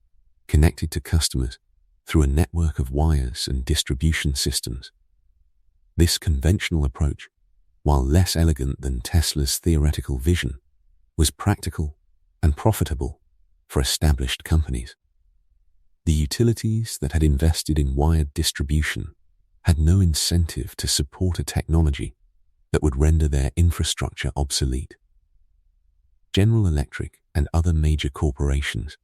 connected to customers through a network of wires and distribution systems. This conventional approach, while less elegant than Tesla's theoretical vision, was practical and profitable for established companies. The utilities that had invested in wired distribution had no incentive to support a technology that would render their infrastructure obsolete. General Electric and other major corporations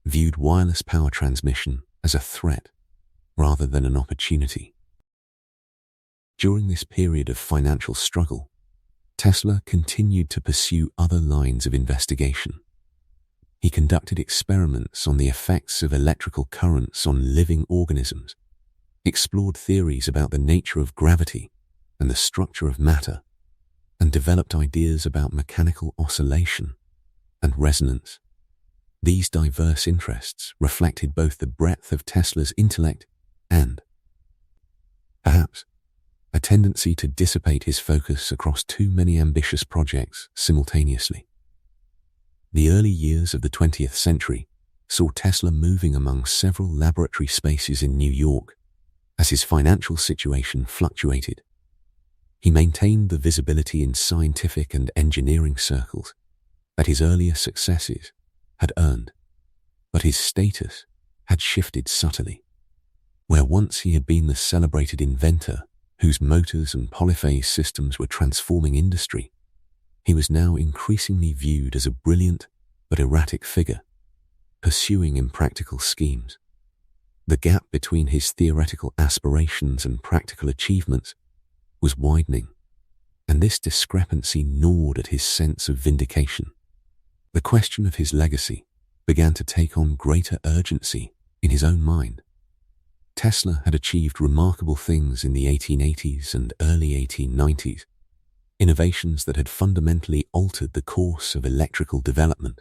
viewed wireless power transmission as a threat rather than an opportunity. During this period of financial struggle, Tesla continued to pursue other lines of investigation. he conducted experiments on the effects of electrical currents on living organisms, explored theories about the nature of gravity and the structure of matter, and developed ideas about mechanical oscillation and resonance. These diverse interests reflected both the breadth of Tesla's intellect and, perhaps, a tendency to dissipate his focus across too many ambitious projects simultaneously. The early years of the 20th century saw Tesla moving among several laboratory spaces in New York as his financial situation fluctuated. He maintained the visibility in scientific and engineering circles that his earlier successes had earned, but his status had shifted subtly. Where once he had been the celebrated inventor whose motors and polyphase systems were transforming industry, he was now increasingly viewed as a brilliant but erratic figure, pursuing impractical schemes. The gap between his theoretical aspirations and practical achievements was widening, and this discrepancy gnawed at his sense of vindication. The question of his legacy began to take on greater urgency in his own mind. Tesla had achieved remarkable things in the 1880s and early 1890s, innovations that had fundamentally altered the course of electrical development.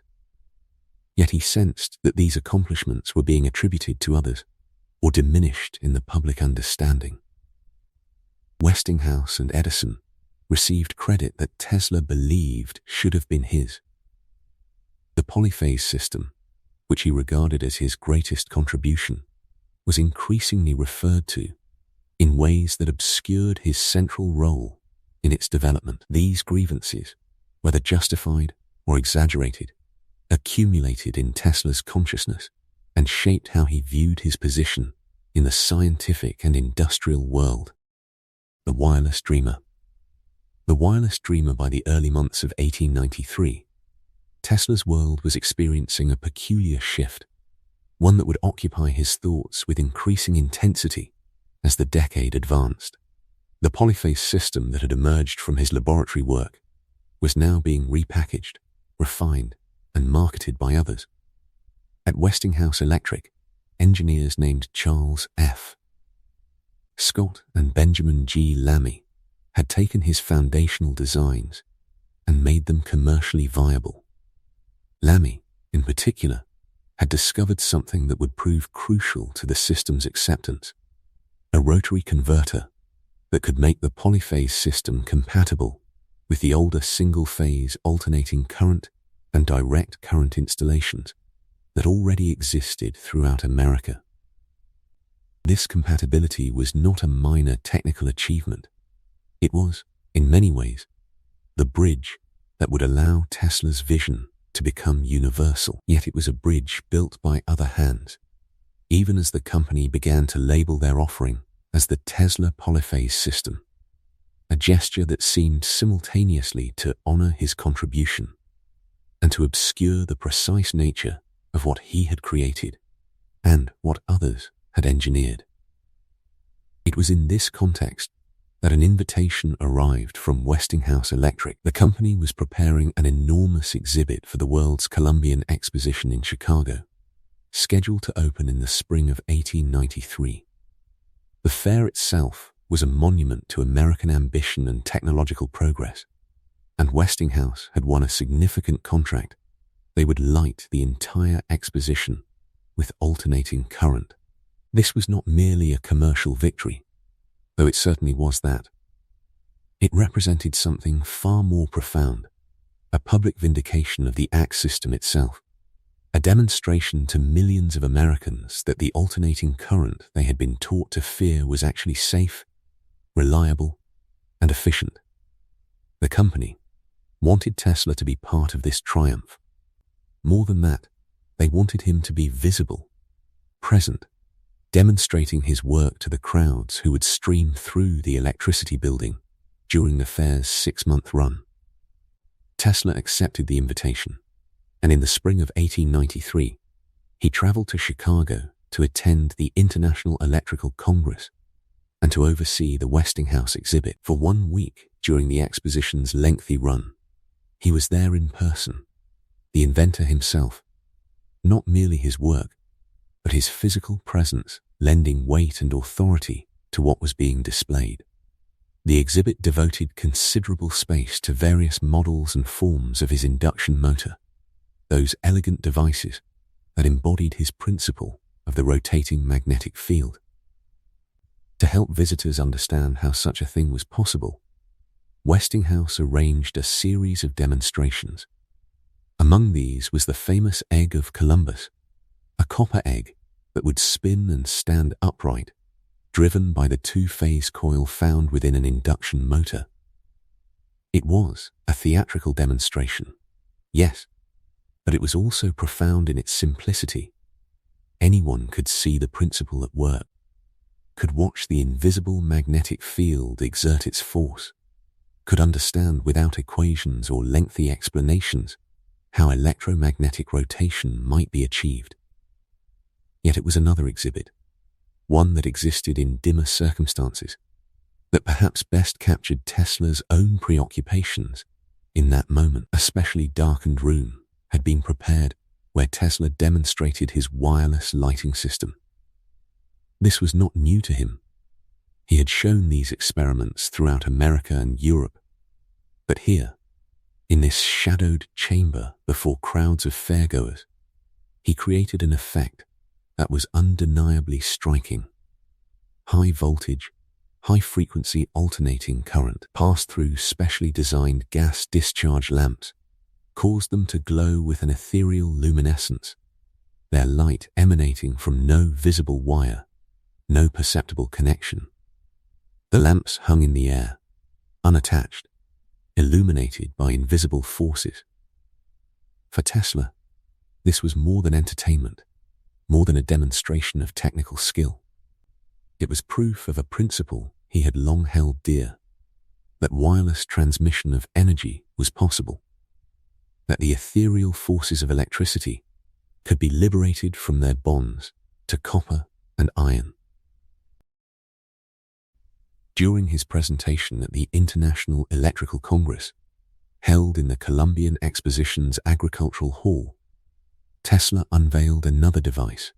Yet he sensed that these accomplishments were being attributed to others, or diminished in the public understanding. Westinghouse and Edison received credit that Tesla believed should have been his. The polyphase system, which he regarded as his greatest contribution, was increasingly referred to in ways that obscured his central role in its development. These grievances, whether justified or exaggerated, accumulated in Tesla's consciousness and shaped how he viewed his position in the scientific and industrial world. The wireless dreamer. The wireless dreamer. By the early months of 1893, Tesla's world was experiencing a peculiar shift, one that would occupy his thoughts with increasing intensity as the decade advanced. The polyphase system that had emerged from his laboratory work was now being repackaged, refined, and marketed by others. At Westinghouse Electric, engineers named Charles F. Scott and Benjamin G. Lamy had taken his foundational designs and made them commercially viable. Lamy, in particular, had discovered something that would prove crucial to the system's acceptance: a rotary converter that could make the polyphase system compatible with the older single-phase alternating current and direct current installations that already existed throughout America. This compatibility was not a minor technical achievement. It was, in many ways, the bridge that would allow Tesla's vision to become universal. Yet it was a bridge built by other hands, even as the company began to label their offering as the Tesla polyphase system, a gesture that seemed simultaneously to honor his contribution and to obscure the precise nature of what he had created and what others had engineered. It was in this context that an invitation arrived from Westinghouse Electric. The company was preparing an enormous exhibit for the World's Columbian Exposition in Chicago, scheduled to open in the spring of 1893. The fair itself was a monument to American ambition and technological progress, and Westinghouse had won a significant contract. They would light the entire exposition with alternating current. This was not merely a commercial victory, though it certainly was that. It represented something far more profound, a public vindication of the ACT system itself, a demonstration to millions of Americans that the alternating current they had been taught to fear was actually safe, reliable, and efficient. The company wanted Tesla to be part of this triumph. More than that, they wanted him to be visible, present, demonstrating his work to the crowds who would stream through the electricity building during the fair's 6-month run. Tesla accepted the invitation, and in the spring of 1893, he traveled to Chicago to attend the International Electrical Congress and to oversee the Westinghouse exhibit. For 1 week during the exposition's lengthy run, he was there in person, the inventor himself, not merely his work, but his physical presence lending weight and authority to what was being displayed. The exhibit devoted considerable space to various models and forms of his induction motor, those elegant devices that embodied his principle of the rotating magnetic field. To help visitors understand how such a thing was possible, Westinghouse arranged a series of demonstrations. Among these was the famous egg of Columbus, a copper egg that would spin and stand upright, driven by the two-phase coil found within an induction motor. It was a theatrical demonstration, yes, but it was also profound in its simplicity. Anyone could see the principle at work, could watch the invisible magnetic field exert its force, could understand without equations or lengthy explanations how electromagnetic rotation might be achieved. Yet it was another exhibit, one that existed in dimmer circumstances, that perhaps best captured Tesla's own preoccupations in that moment. A specially darkened room had been prepared where Tesla demonstrated his wireless lighting system. This was not new to him. He had shown these experiments throughout America and Europe. But here, in this shadowed chamber before crowds of fairgoers, he created an effect that was undeniably striking. High voltage, high frequency alternating current passed through specially designed gas discharge lamps caused them to glow with an ethereal luminescence, their light emanating from no visible wire, no perceptible connection. The lamps hung in the air, unattached, illuminated by invisible forces. For Tesla, this was more than entertainment, more than a demonstration of technical skill. It was proof of a principle he had long held dear, that wireless transmission of energy was possible, that the ethereal forces of electricity could be liberated from their bonds to copper and iron. During his presentation at the International Electrical Congress, held in the Columbian Exposition's Agricultural Hall, Tesla unveiled another device,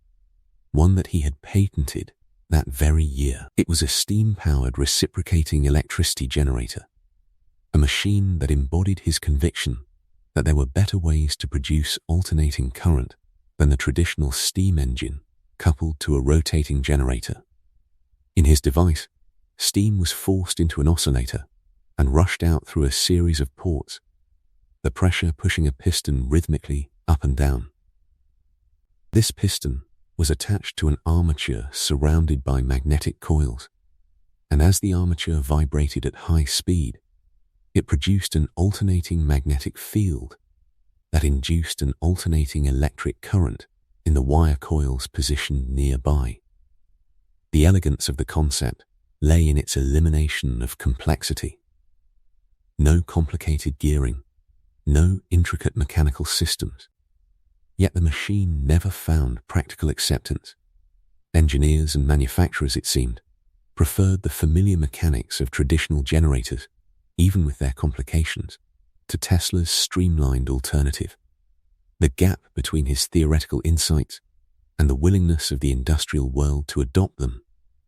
one that he had patented that very year. It was a steam-powered reciprocating electricity generator, a machine that embodied his conviction that there were better ways to produce alternating current than the traditional steam engine coupled to a rotating generator. In his device, steam was forced into an oscillator and rushed out through a series of ports, the pressure pushing a piston rhythmically up and down. This piston was attached to an armature surrounded by magnetic coils, and as the armature vibrated at high speed, it produced an alternating magnetic field that induced an alternating electric current in the wire coils positioned nearby. The elegance of the concept lay in its elimination of complexity. No complicated gearing, no intricate mechanical systems. Yet the machine never found practical acceptance. Engineers and manufacturers, it seemed, preferred the familiar mechanics of traditional generators, even with their complications, to Tesla's streamlined alternative. The gap between his theoretical insights and the willingness of the industrial world to adopt them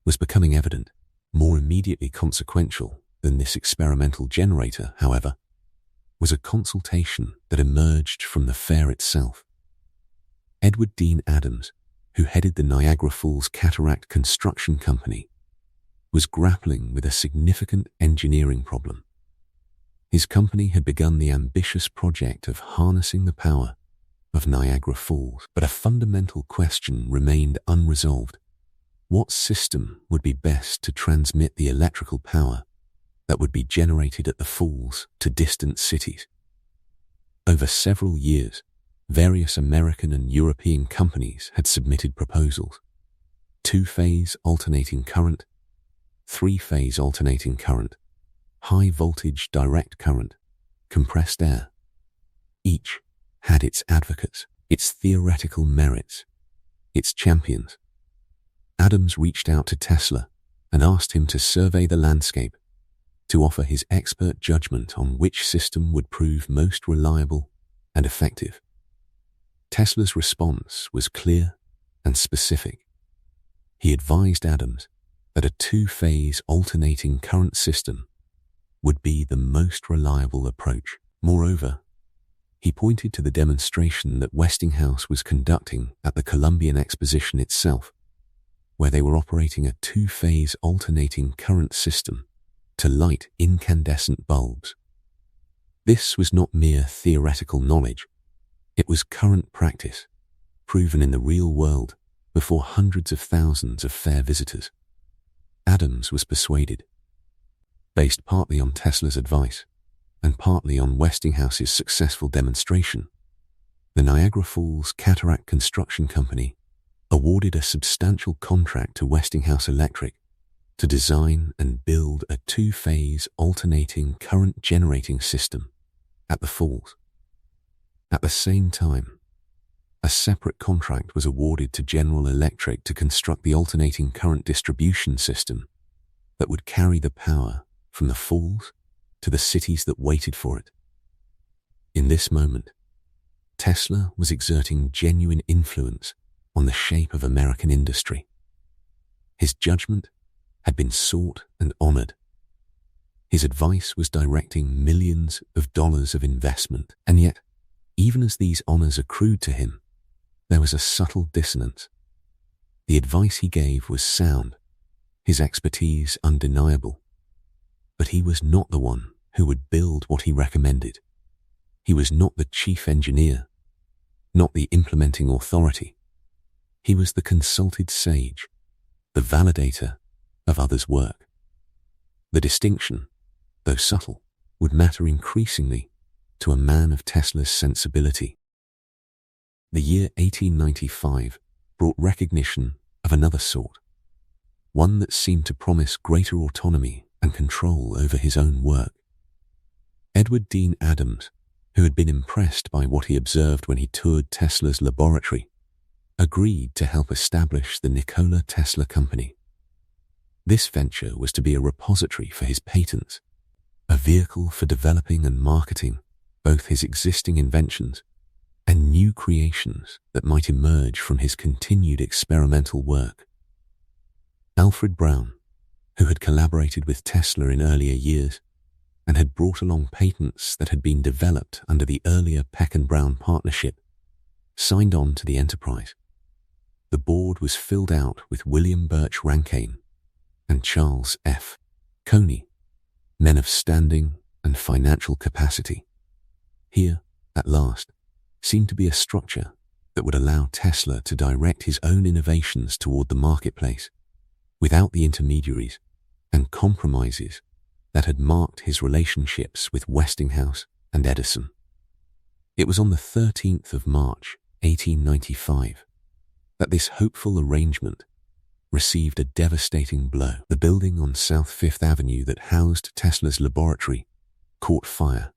was becoming evident. More immediately consequential than this experimental generator, however, was a consultation that emerged from the fair itself. Edward Dean Adams, who headed the Niagara Falls Cataract Construction Company, was grappling with a significant engineering problem. His company had begun the ambitious project of harnessing the power of Niagara Falls, but a fundamental question remained unresolved. What system would be best to transmit the electrical power that would be generated at the falls to distant cities? Over several years, various American and European companies had submitted proposals: two-phase alternating current, three-phase alternating current, high-voltage direct current, compressed air. Each had its advocates, its theoretical merits, its champions. Adams reached out to Tesla and asked him to survey the landscape, to offer his expert judgment on which system would prove most reliable and effective. Tesla's response was clear and specific. He advised Adams that a two-phase alternating current system would be the most reliable approach. Moreover, he pointed to the demonstration that Westinghouse was conducting at the Columbian Exposition itself, where they were operating a two-phase alternating current system to light incandescent bulbs. This was not mere theoretical knowledge. It was current practice, proven in the real world before hundreds of thousands of fair visitors. Adams was persuaded, based partly on Tesla's advice and partly on Westinghouse's successful demonstration. The Niagara Falls Cataract Construction Company awarded a substantial contract to Westinghouse Electric to design and build a two-phase alternating current generating system at the falls. At the same time, a separate contract was awarded to General Electric to construct the alternating current distribution system that would carry the power from the falls to the cities that waited for it. In this moment, Tesla was exerting genuine influence on the shape of American industry. His judgment had been sought and honored. His advice was directing millions of dollars of investment, and yet, even as these honors accrued to him, there was a subtle dissonance. The advice he gave was sound, his expertise undeniable, but he was not the one who would build what he recommended. He was not the chief engineer, not the implementing authority. He was the consulted sage, the validator of others' work. The distinction, though subtle, would matter increasingly to a man of Tesla's sensibility. The year 1895 brought recognition of another sort, one that seemed to promise greater autonomy and control over his own work. Edward Dean Adams, who had been impressed by what he observed when he toured Tesla's laboratory, agreed to help establish the Nikola Tesla Company. This venture was to be a repository for his patents, a vehicle for developing and marketing both his existing inventions and new creations that might emerge from his continued experimental work. Alfred Brown, who had collaborated with Tesla in earlier years and had brought along patents that had been developed under the earlier Peck and Brown partnership, signed on to the enterprise. The board was filled out with William Birch Rankine and Charles F. Coney, men of standing and financial capacity. Here, at last, seemed to be a structure that would allow Tesla to direct his own innovations toward the marketplace without the intermediaries and compromises that had marked his relationships with Westinghouse and Edison. It was on the 13th of March, 1895, that this hopeful arrangement received a devastating blow. The building on South Fifth Avenue that housed Tesla's laboratory caught fire.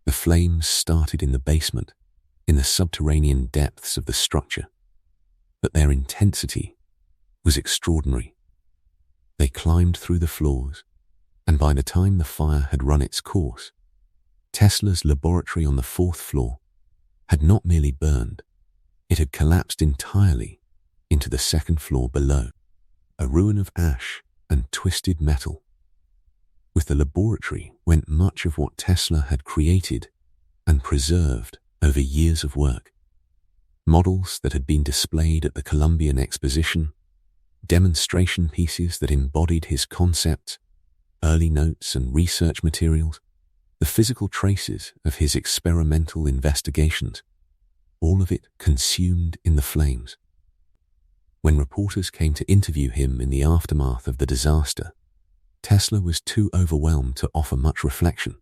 The flames started in the basement, in the subterranean depths of the structure, but their intensity was extraordinary. They climbed through the floors, and by the time the fire had run its course, Tesla's laboratory on the 4th floor had not merely burned, it had collapsed entirely into the 2nd floor below, a ruin of ash and twisted metal. With the laboratory went much of what Tesla had created and preserved over years of work. Models that had been displayed at the Columbian Exposition, demonstration pieces that embodied his concepts, early notes and research materials, the physical traces of his experimental investigations, all of it consumed in the flames. When reporters came to interview him in the aftermath of the disaster, Tesla was too overwhelmed to offer much reflection.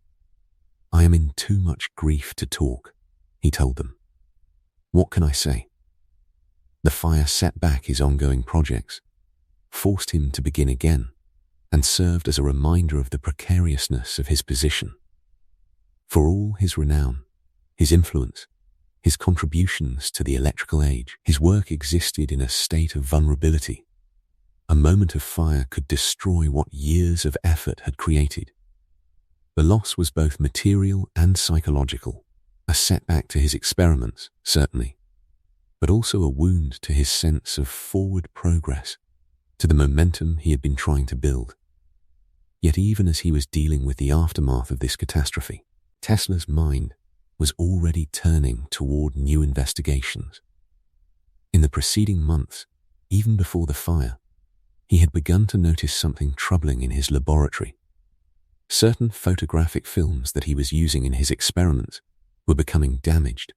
"I am in too much grief to talk," he told them. "What can I say?" The fire set back his ongoing projects, forced him to begin again, and served as a reminder of the precariousness of his position. For all his renown, his influence, his contributions to the electrical age, his work existed in a state of vulnerability. A moment of fire could destroy what years of effort had created. The loss was both material and psychological. A setback to his experiments, certainly, but also a wound to his sense of forward progress, to the momentum he had been trying to build. Yet even as he was dealing with the aftermath of this catastrophe, Tesla's mind was already turning toward new investigations. In the preceding months, even before the fire, he had begun to notice something troubling in his laboratory. Certain photographic films that he was using in his experiments were becoming damaged,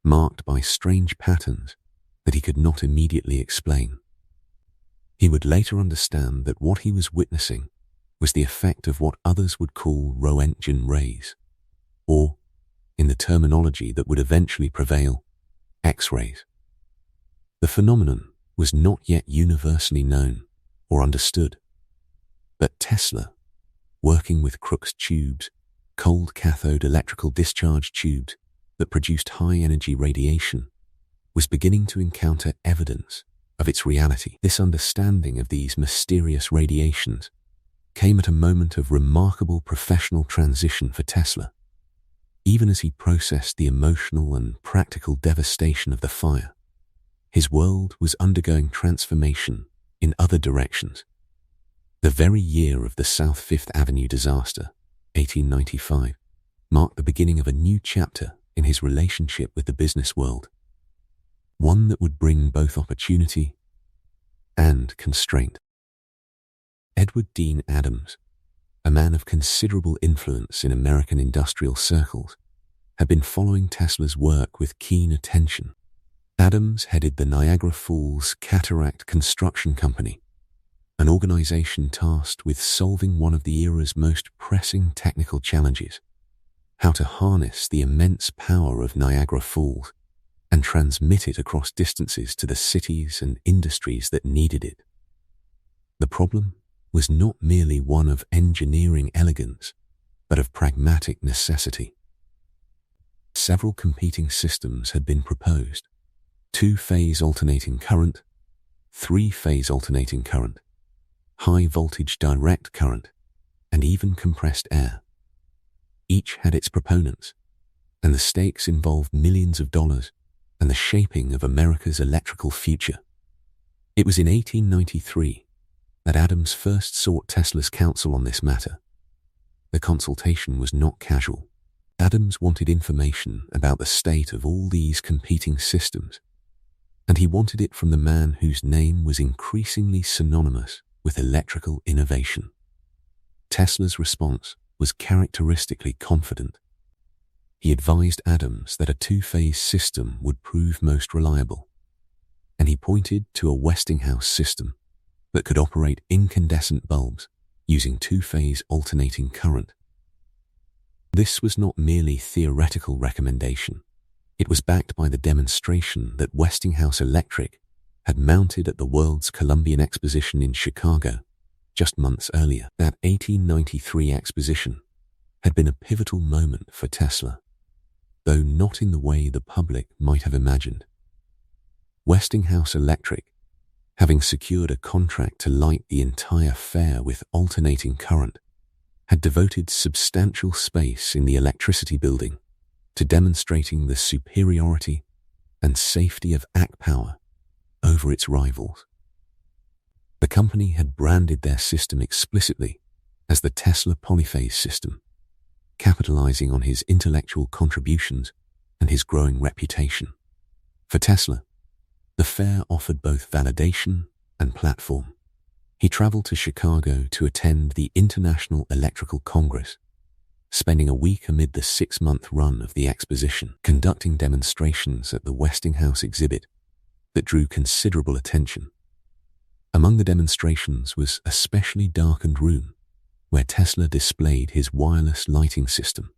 marked by strange patterns that he could not immediately explain. He would later understand that what he was witnessing was the effect of what others would call Roentgen rays, or, in the terminology that would eventually prevail, X-rays. The phenomenon was not yet universally known or understood, but Tesla, working with Crookes tubes, cold cathode electrical discharge tubes that produced high-energy radiation, was beginning to encounter evidence of its reality. This understanding of these mysterious radiations came at a moment of remarkable professional transition for Tesla. Even as he processed the emotional and practical devastation of the fire, his world was undergoing transformation in other directions. The very year of the South Fifth Avenue disaster, 1895, marked the beginning of a new chapter in his relationship with the business world, one that would bring both opportunity and constraint. Edward Dean Adams, a man of considerable influence in American industrial circles, had been following Tesla's work with keen attention. Adams headed the Niagara Falls Cataract Construction Company, an organization tasked with solving one of the era's most pressing technical challenges: how to harness the immense power of Niagara Falls and transmit it across distances to the cities and industries that needed it. The problem was not merely one of engineering elegance, but of pragmatic necessity. Several competing systems had been proposed: 2-phase alternating current, 3-phase alternating current, high-voltage direct current, and even compressed air. Each had its proponents, and the stakes involved millions of dollars and the shaping of America's electrical future. It was in 1893 that Adams first sought Tesla's counsel on this matter. The consultation was not casual. Adams wanted information about the state of all these competing systems, and he wanted it from the man whose name was increasingly synonymous with electrical innovation. Tesla's response was characteristically confident. He advised Adams that a 2-phase system would prove most reliable, and he pointed to a Westinghouse system that could operate incandescent bulbs using 2-phase alternating current. This was not merely theoretical recommendation. It was backed by the demonstration that Westinghouse Electric had mounted at the World's Columbian Exposition in Chicago just months earlier. That 1893 exposition had been a pivotal moment for Tesla, though not in the way the public might have imagined. Westinghouse Electric, having secured a contract to light the entire fair with alternating current, had devoted substantial space in the electricity building to demonstrating the superiority and safety of ACK power over its rivals. The company had branded their system explicitly as the Tesla polyphase system, capitalizing on his intellectual contributions and his growing reputation. For Tesla, the fair offered both validation and platform. He traveled to Chicago to attend the International Electrical Congress, spending a week amid the 6-month run of the exposition, conducting demonstrations at the Westinghouse exhibit that drew considerable attention. Among the demonstrations was a specially darkened room where Tesla displayed his wireless lighting system,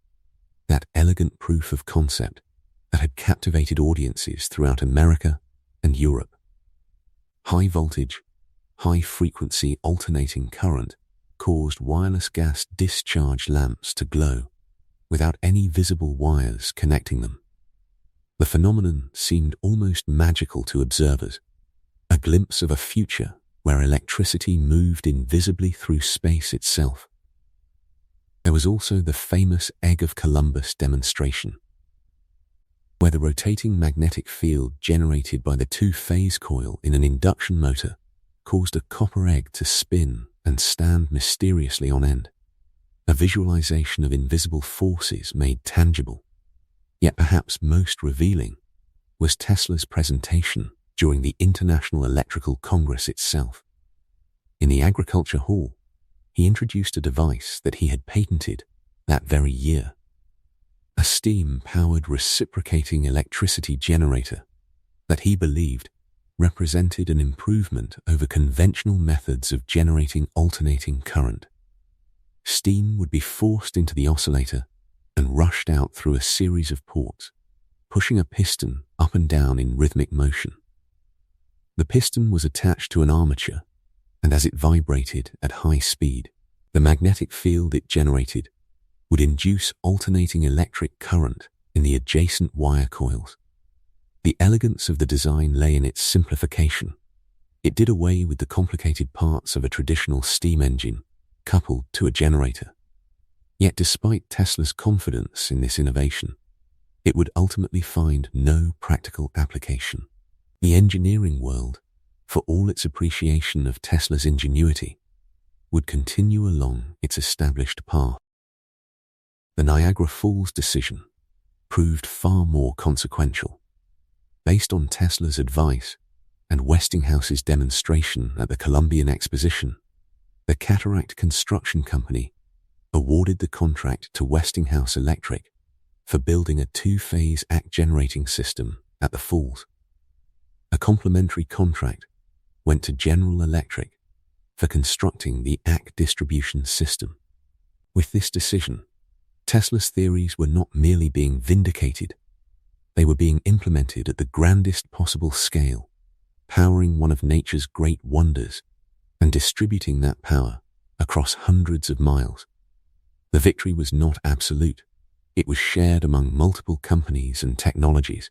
that elegant proof of concept that had captivated audiences throughout America and Europe. High voltage, high frequency alternating current caused wireless gas discharge lamps to glow without any visible wires connecting them. The phenomenon seemed almost magical to observers, a glimpse of a future where electricity moved invisibly through space itself. There was also the famous Egg of Columbus demonstration, where the rotating magnetic field generated by the two-phase coil in an induction motor caused a copper egg to spin and stand mysteriously on end, a visualization of invisible forces made tangible. Yet perhaps most revealing was Tesla's presentation during the International Electrical Congress itself. In the Agriculture Hall, he introduced a device that he had patented that very year, a steam-powered reciprocating electricity generator that he believed represented an improvement over conventional methods of generating alternating current. Steam would be forced into the oscillator and rushed out through a series of ports, pushing a piston up and down in rhythmic motion. The piston was attached to an armature, and as it vibrated at high speed, the magnetic field it generated would induce alternating electric current in the adjacent wire coils. The elegance of the design lay in its simplification. It did away with the complicated parts of a traditional steam engine coupled to a generator. Yet despite Tesla's confidence in this innovation, it would ultimately find no practical application. The engineering world, for all its appreciation of Tesla's ingenuity, would continue along its established path. The Niagara Falls decision proved far more consequential. Based on Tesla's advice and Westinghouse's demonstration at the Columbian Exposition, the Cataract Construction Company awarded the contract to Westinghouse Electric for building a two-phase ACK generating system at the Falls. A complementary contract went to General Electric for constructing the ACK distribution system. With this decision, Tesla's theories were not merely being vindicated, they were being implemented at the grandest possible scale, powering one of nature's great wonders and distributing that power across hundreds of miles. The victory was not absolute. It was shared among multiple companies and technologies,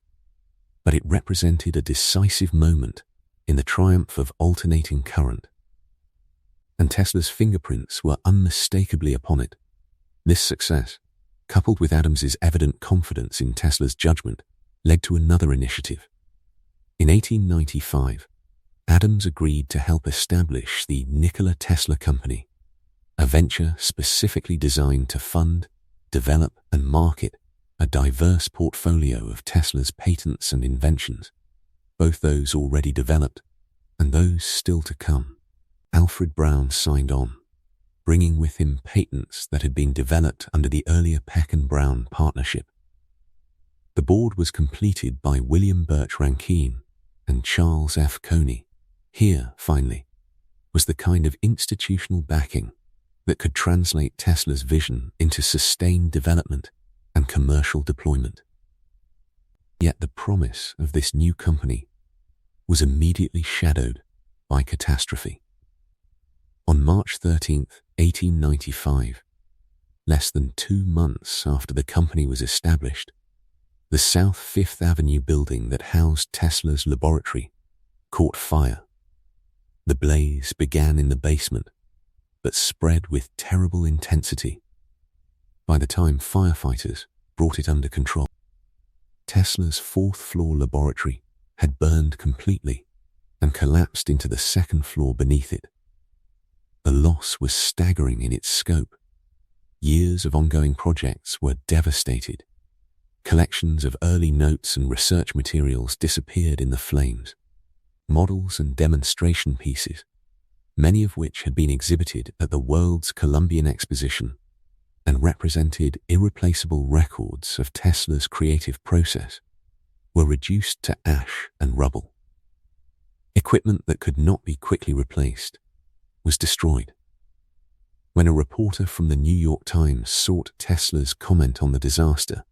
but it represented a decisive moment in the triumph of alternating current. And Tesla's fingerprints were unmistakably upon it. This success, coupled with Adams's evident confidence in Tesla's judgment, led to another initiative. In 1895, Adams agreed to help establish the Nikola Tesla Company, a venture specifically designed to fund, develop, and market a diverse portfolio of Tesla's patents and inventions, both those already developed and those still to come. Alfred Brown signed on, bringing with him patents that had been developed under the earlier Peck and Brown partnership. The board was completed by William Birch Rankine and Charles F. Coney. Here, finally, was the kind of institutional backing that could translate Tesla's vision into sustained development and commercial deployment. Yet the promise of this new company was immediately shadowed by catastrophe. On March 13, 1895, less than 2 months after the company was established, the South Fifth Avenue building that housed Tesla's laboratory caught fire. The blaze began in the basement, but spread with terrible intensity. By the time firefighters brought it under control, Tesla's 4th-floor laboratory had burned completely and collapsed into the 2nd floor beneath it. The loss was staggering in its scope. Years of ongoing projects were devastated. Collections of early notes and research materials disappeared in the flames. Models and demonstration pieces, many of which had been exhibited at the world's Columbian Exposition and represented irreplaceable records of Tesla's creative process, were reduced to ash and rubble. Equipment that could not be quickly replaced was destroyed. When a reporter from the New York Times sought Tesla's comment on the disaster,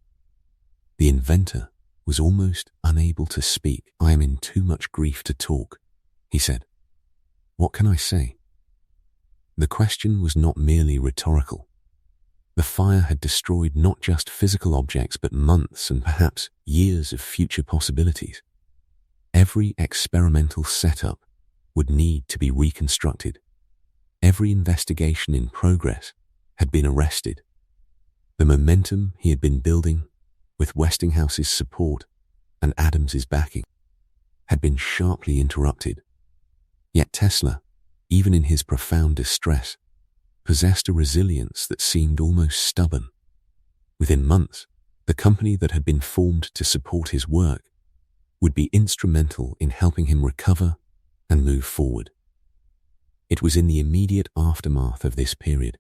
the inventor was almost unable to speak. "I am in too much grief to talk," he said. "What can I say?" The question was not merely rhetorical. The fire had destroyed not just physical objects, but months and perhaps years of future possibilities. Every experimental setup would need to be reconstructed. Every investigation in progress had been arrested. The momentum he had been building with Westinghouse's support and Adams's backing, had been sharply interrupted. Yet Tesla, even in his profound distress, possessed a resilience that seemed almost stubborn. Within months, the company that had been formed to support his work would be instrumental in helping him recover and move forward. It was in the immediate aftermath of this period,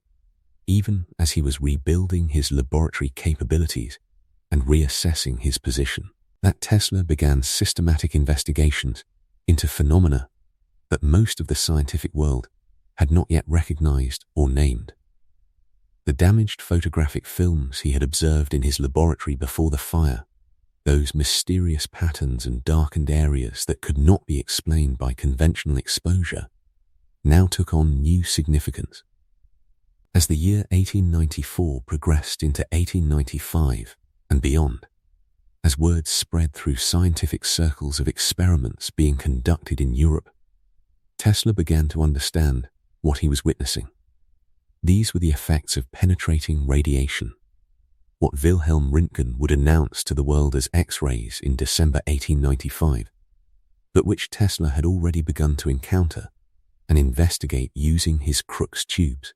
even as he was rebuilding his laboratory capabilities and reassessing his position, that Tesla began systematic investigations into phenomena that most of the scientific world had not yet recognized or named. The damaged photographic films he had observed in his laboratory before the fire, those mysterious patterns and darkened areas that could not be explained by conventional exposure, now took on new significance. As the year 1894 progressed into 1895 and beyond, as word spread through scientific circles of experiments being conducted in Europe, Tesla began to understand what he was witnessing. These were the effects of penetrating radiation, what Wilhelm Röntgen would announce to the world as X-rays in December 1895, but which Tesla had already begun to encounter and investigate using his Crookes tubes.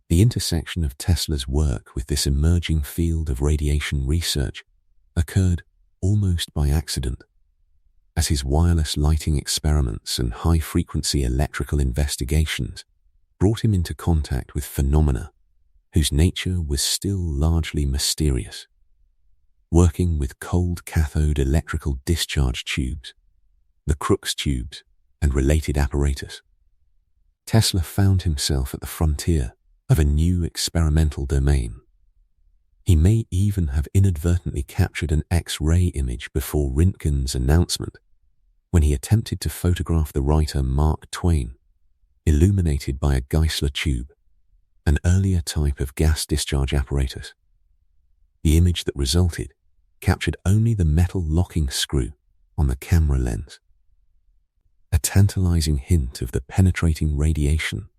The intersection of Tesla's work with this emerging field of radiation research occurred almost by accident, as his wireless lighting experiments and high-frequency electrical investigations brought him into contact with phenomena whose nature was still largely mysterious. Working with cold cathode electrical discharge tubes, the Crookes tubes, and related apparatus, Tesla found himself at the frontier of a new experimental domain. He may even have inadvertently captured an X-ray image before Röntgen's announcement when he attempted to photograph the writer Mark Twain, illuminated by a Geissler tube, an earlier type of gas discharge apparatus. The image that resulted captured only the metal locking screw on the camera lens, a tantalizing hint of the penetrating radiation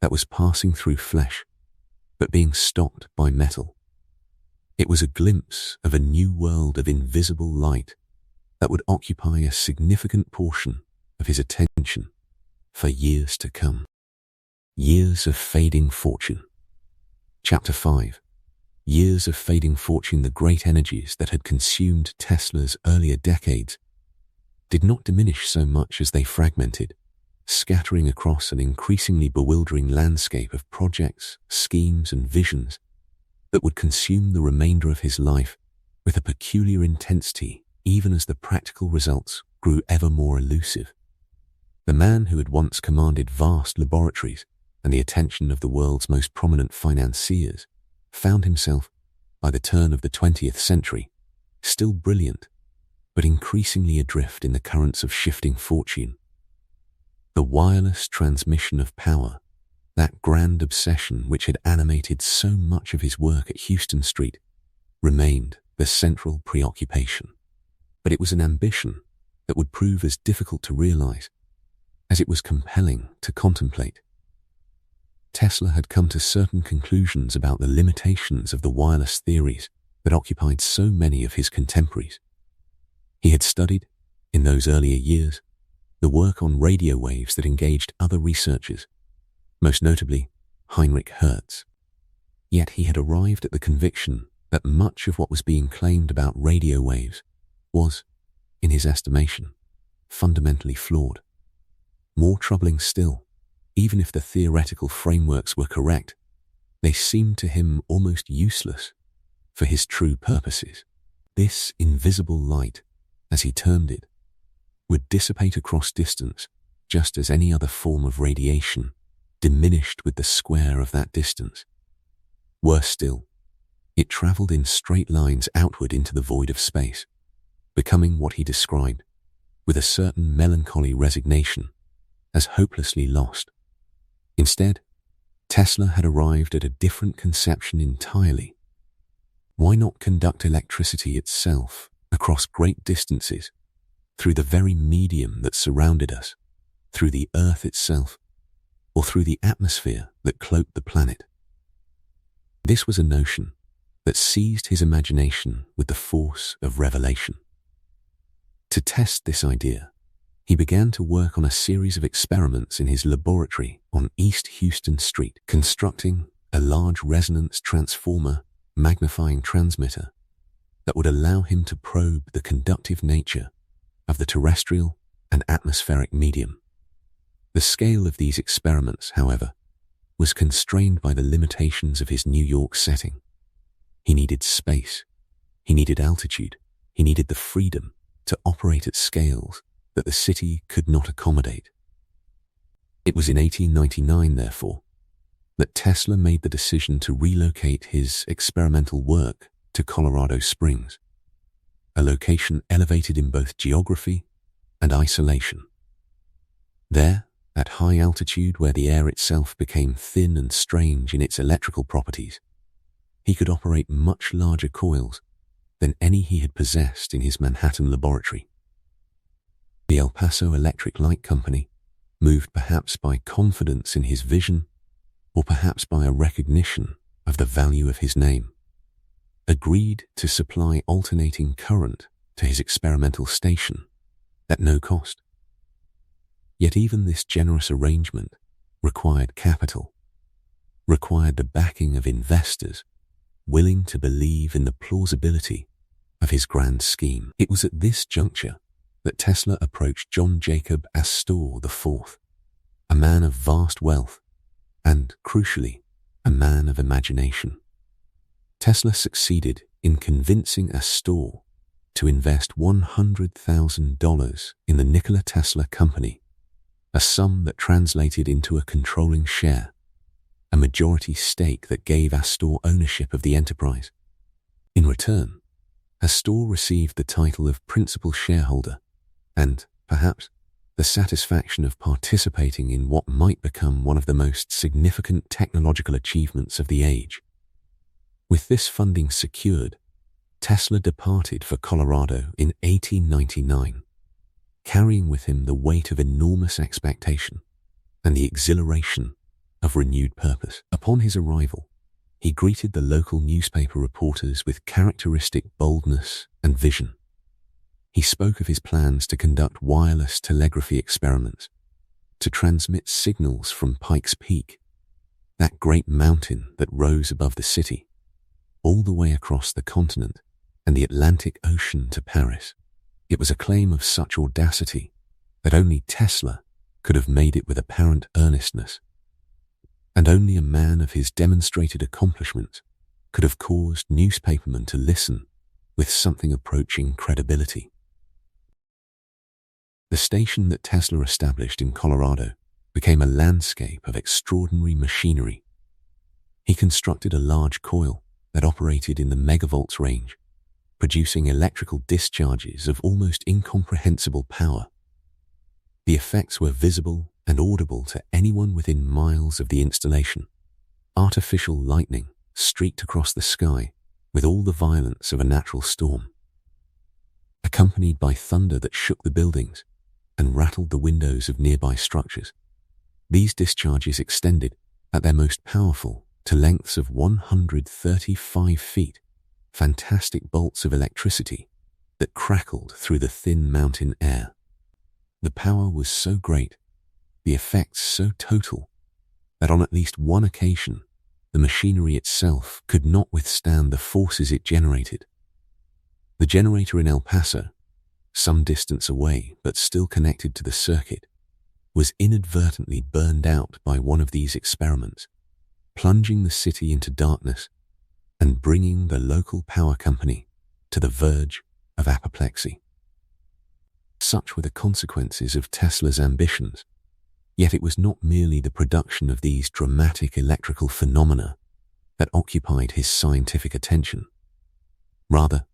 that was passing through flesh, but being stopped by metal. It was a glimpse of a new world of invisible light that would occupy a significant portion of his attention for years to come. Years of Fading Fortune. Chapter 5. Years of Fading Fortune. The great energies that had consumed Tesla's earlier decades did not diminish so much as they fragmented, scattering across an increasingly bewildering landscape of projects, schemes, and visions that would consume the remainder of his life with a peculiar intensity, even as the practical results grew ever more elusive. The man who had once commanded vast laboratories and the attention of the world's most prominent financiers found himself, by the turn of the 20th century, still brilliant, but increasingly adrift in the currents of shifting fortune. The wireless transmission of power, that grand obsession which had animated so much of his work at Houston Street, remained the central preoccupation. But it was an ambition that would prove as difficult to realize as it was compelling to contemplate. Tesla had come to certain conclusions about the limitations of the wireless theories that occupied so many of his contemporaries. He had studied, in those earlier years, the work on radio waves that engaged other researchers, most notably Heinrich Hertz. Yet he had arrived at the conviction that much of what was being claimed about radio waves was, in his estimation, fundamentally flawed. More troubling still, even if the theoretical frameworks were correct, they seemed to him almost useless for his true purposes. This invisible light, as he termed it, would dissipate across distance just as any other form of radiation diminished with the square of that distance. Worse still, it traveled in straight lines outward into the void of space, becoming what he described, with a certain melancholy resignation, as hopelessly lost. Instead, Tesla had arrived at a different conception entirely. Why not conduct electricity itself across great distances, through the very medium that surrounded us, through the Earth itself, or through the atmosphere that cloaked the planet? This was a notion that seized his imagination with the force of revelation. To test this idea, he began to work on a series of experiments in his laboratory on East Houston Street, constructing a large resonance transformer magnifying transmitter that would allow him to probe the conductive nature of the terrestrial and atmospheric medium. The scale of these experiments, however, was constrained by the limitations of his New York setting. He needed space, he needed altitude, he needed the freedom to operate at scales that the city could not accommodate. It was in 1899, therefore, that Tesla made the decision to relocate his experimental work to Colorado Springs, a location elevated in both geography and isolation. There, at high altitude where the air itself became thin and strange in its electrical properties, he could operate much larger coils than any he had possessed in his Manhattan laboratory. The El Paso Electric Light Company, moved perhaps by confidence in his vision, or perhaps by a recognition of the value of his name, agreed to supply alternating current to his experimental station at no cost. Yet even this generous arrangement required capital, required the backing of investors willing to believe in the plausibility of his grand scheme. It was at this juncture that Tesla approached John Jacob Astor IV, a man of vast wealth and, crucially, a man of imagination. Tesla succeeded in convincing Astor to invest $100,000 in the Nikola Tesla company, a sum that translated into a controlling share, a majority stake that gave Astor ownership of the enterprise. In return, Astor received the title of principal shareholder and, perhaps, the satisfaction of participating in what might become one of the most significant technological achievements of the age. With this funding secured, Tesla departed for Colorado in 1899, carrying with him the weight of enormous expectation and the exhilaration of renewed purpose. Upon his arrival, he greeted the local newspaper reporters with characteristic boldness and vision. He spoke of his plans to conduct wireless telegraphy experiments, to transmit signals from Pikes Peak, that great mountain that rose above the city, all the way across the continent and the Atlantic Ocean to Paris. It was a claim of such audacity that only Tesla could have made it with apparent earnestness, and only a man of his demonstrated accomplishments could have caused newspapermen to listen with something approaching credibility. The station that Tesla established in Colorado became a landscape of extraordinary machinery. He constructed a large coil that operated in the megavolts range, producing electrical discharges of almost incomprehensible power. The effects were visible and audible to anyone within miles of the installation. Artificial lightning streaked across the sky with all the violence of a natural storm, accompanied by thunder that shook the buildings and rattled the windows of nearby structures. These discharges extended, at their most powerful, to lengths of 135 feet, fantastic bolts of electricity that crackled through the thin mountain air. The power was so great, the effects so total, that on at least one occasion, the machinery itself could not withstand the forces it generated. The generator in El Paso, some distance away but still connected to the circuit, was inadvertently burned out by one of these experiments, plunging the city into darkness and bringing the local power company to the verge of apoplexy. Such were the consequences of Tesla's ambitions, yet it was not merely the production of these dramatic electrical phenomena that occupied his scientific attention. Rather,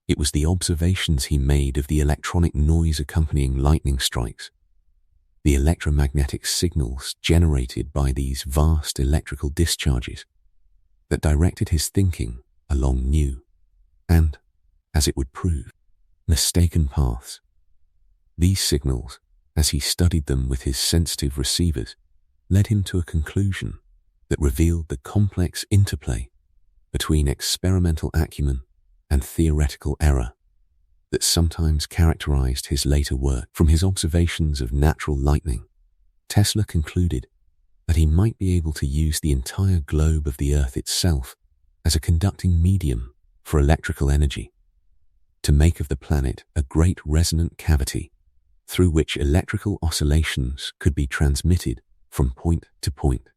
it was the observations he made of the electronic noise accompanying lightning strikes, the electromagnetic signals generated by these vast electrical discharges, that directed his thinking along new and, as it would prove, mistaken paths. These signals, as he studied them with his sensitive receivers, led him to a conclusion that revealed the complex interplay between experimental acumen and theoretical error that sometimes characterized his later work. From his observations of natural lightning, Tesla concluded that he might be able to use the entire globe of the Earth itself as a conducting medium for electrical energy, to make of the planet a great resonant cavity through which electrical oscillations could be transmitted from point to point.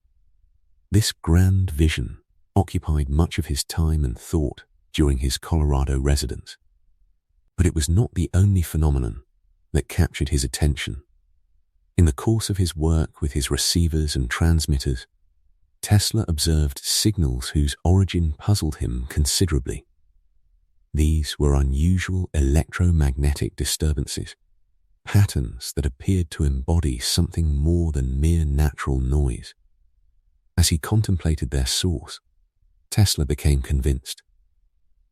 This grand vision occupied much of his time and thought during his Colorado residence. But it was not the only phenomenon that captured his attention. In the course of his work with his receivers and transmitters, Tesla observed signals whose origin puzzled him considerably. These were unusual electromagnetic disturbances, patterns that appeared to embody something more than mere natural noise. As he contemplated their source, Tesla became convinced,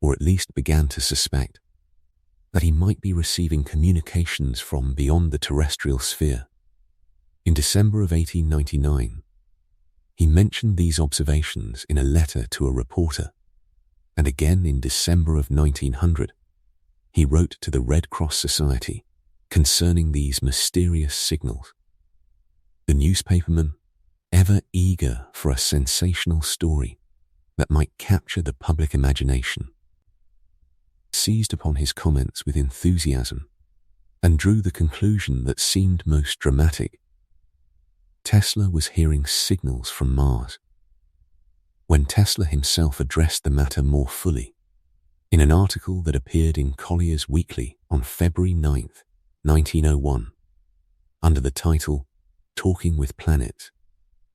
or at least began to suspect, that he might be receiving communications from beyond the terrestrial sphere. In December of 1899, he mentioned these observations in a letter to a reporter, and again in December of 1900, he wrote to the Red Cross Society concerning these mysterious signals. The newspaperman, ever eager for a sensational story that might capture the public imagination, seized upon his comments with enthusiasm and drew the conclusion that seemed most dramatic. Tesla was hearing signals from Mars. When Tesla himself addressed the matter more fully, in an article that appeared in Collier's Weekly on February 9th, 1901, under the title Talking with Planets,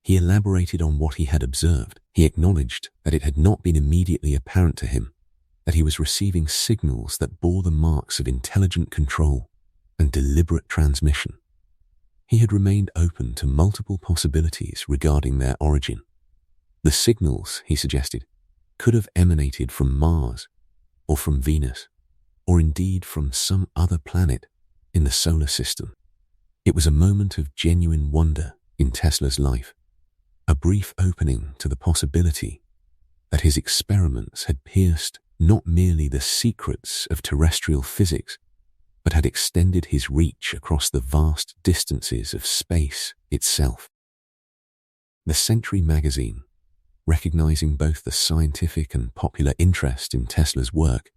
he elaborated on what he had observed. He acknowledged that it had not been immediately apparent to him that he was receiving signals that bore the marks of intelligent control and deliberate transmission. He had remained open to multiple possibilities regarding their origin. The signals, he suggested, could have emanated from Mars, or from Venus, or indeed from some other planet in the solar system. It was a moment of genuine wonder in Tesla's life, a brief opening to the possibility that his experiments had pierced not merely the secrets of terrestrial physics, but had extended his reach across the vast distances of space itself. The Century magazine, recognizing both the scientific and popular interest in Tesla's work,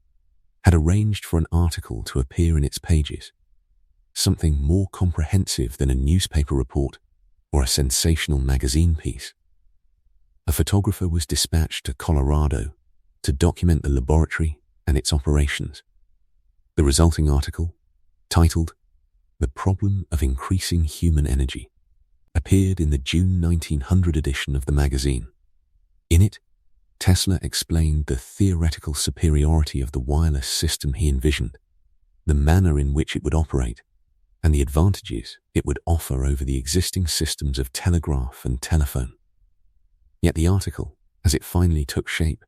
had arranged for an article to appear in its pages, something more comprehensive than a newspaper report or a sensational magazine piece. A photographer was dispatched to Colorado to document the laboratory and its operations. The resulting article, titled The Problem of Increasing Human Energy, appeared in the June 1900 edition of the magazine. In it, Tesla explained the theoretical superiority of the wireless system he envisioned, the manner in which it would operate, and the advantages it would offer over the existing systems of telegraph and telephone. Yet the article, as it finally took shape,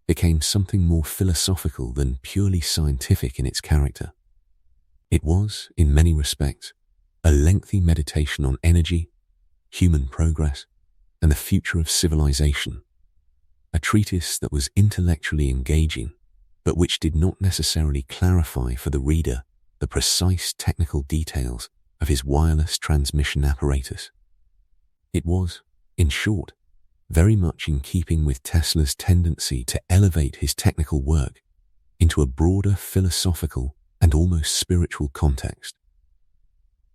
became something more philosophical than purely scientific in its character. It was, in many respects, a lengthy meditation on energy, human progress, and the future of civilization, a treatise that was intellectually engaging, but which did not necessarily clarify for the reader the precise technical details of his wireless transmission apparatus. It was, in short, very much in keeping with Tesla's tendency to elevate his technical work into a broader philosophical and almost spiritual context.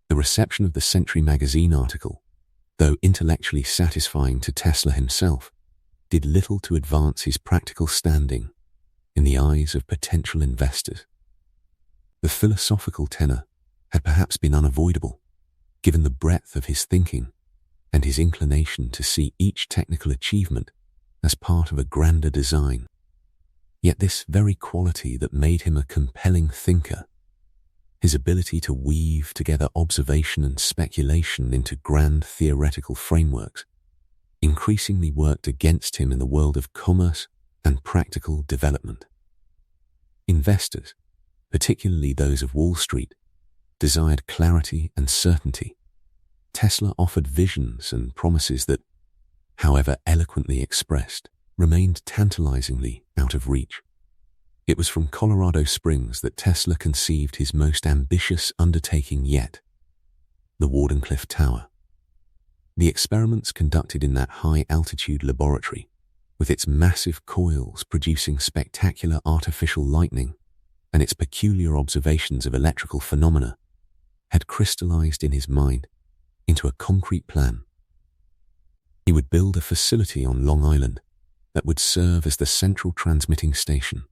The reception of the Century magazine article, though intellectually satisfying to Tesla himself, did little to advance his practical standing in the eyes of potential investors. The philosophical tenor had perhaps been unavoidable, given the breadth of his thinking and his inclination to see each technical achievement as part of a grander design. Yet this very quality that made him a compelling thinker, his ability to weave together observation and speculation into grand theoretical frameworks, increasingly worked against him in the world of commerce and practical development. Investors, particularly those of Wall Street, desired clarity and certainty. Tesla offered visions and promises that, however eloquently expressed, remained tantalizingly out of reach. It was from Colorado Springs that Tesla conceived his most ambitious undertaking yet, the Wardenclyffe Tower. The experiments conducted in that high-altitude laboratory, with its massive coils producing spectacular artificial lightning and its peculiar observations of electrical phenomena, had crystallized in his mind into a concrete plan. He would build a facility on Long Island that would serve as the central transmitting station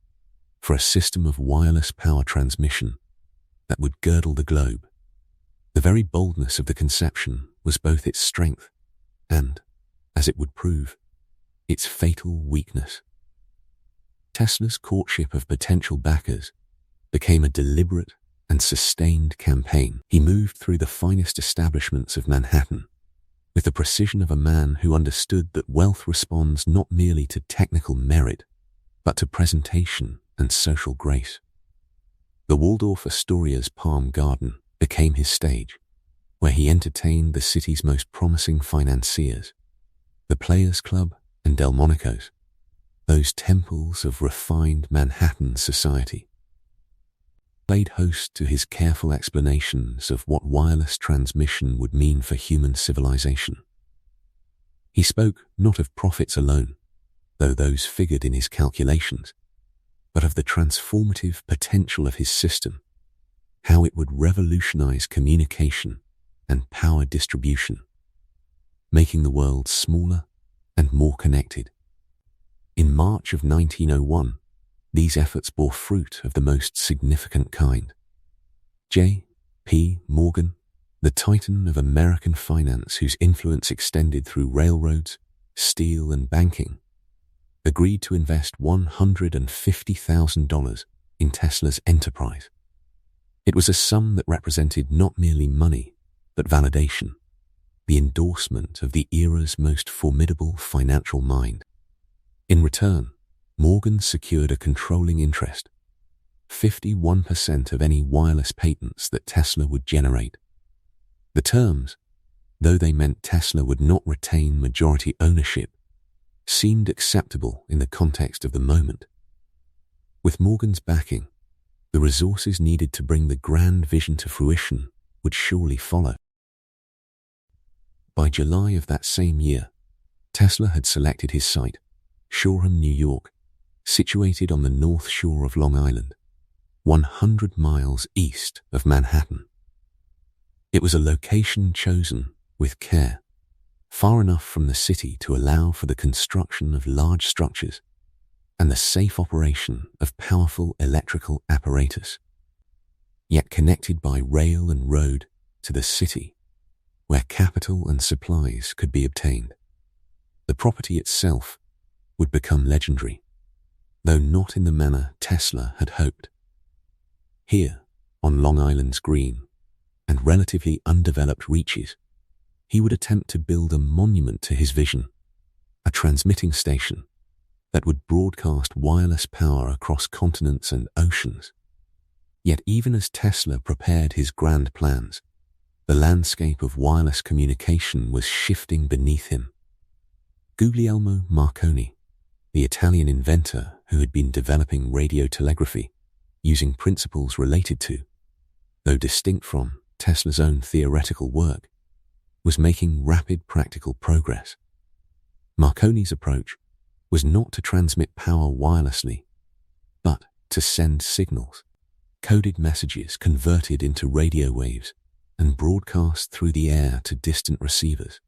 for a system of wireless power transmission that would girdle the globe. The very boldness of the conception was both its strength and, as it would prove, its fatal weakness. Tesla's courtship of potential backers became a deliberate and sustained campaign. He moved through the finest establishments of Manhattan with the precision of a man who understood that wealth responds not merely to technical merit, but to presentation and social grace. The Waldorf Astoria's Palm Garden became his stage, where he entertained the city's most promising financiers, the Players Club and Delmonico's, those temples of refined Manhattan society. Played host to his careful explanations of what wireless transmission would mean for human civilization. He spoke not of profits alone, though those figured in his calculations, but of the transformative potential of his system, how it would revolutionize communication and power distribution, making the world smaller and more connected. In March of 1901, these efforts bore fruit of the most significant kind. J. P. Morgan, the titan of American finance whose influence extended through railroads, steel, and banking, agreed to invest $150,000 in Tesla's enterprise. It was a sum that represented not merely money, but validation, the endorsement of the era's most formidable financial mind. In return, Morgan secured a controlling interest, 51% of any wireless patents that Tesla would generate. The terms, though they meant Tesla would not retain majority ownership, seemed acceptable in the context of the moment. With Morgan's backing, the resources needed to bring the grand vision to fruition would surely follow. By July of that same year, Tesla had selected his site, Shoreham, New York, situated on the north shore of Long Island, 100 miles east of Manhattan. It was a location chosen with care, far enough from the city to allow for the construction of large structures and the safe operation of powerful electrical apparatus, yet connected by rail and road to the city, where capital and supplies could be obtained. The property itself would become legendary, though not in the manner Tesla had hoped. Here, on Long Island's green and relatively undeveloped reaches, he would attempt to build a monument to his vision, a transmitting station that would broadcast wireless power across continents and oceans. Yet even as Tesla prepared his grand plans, the landscape of wireless communication was shifting beneath him. Guglielmo Marconi, the Italian inventor who had been developing radiotelegraphy using principles related to, though distinct from, Tesla's own theoretical work, was making rapid practical progress. Marconi's approach was not to transmit power wirelessly, but to send signals, coded messages converted into radio waves and broadcast through the air to distant receivers.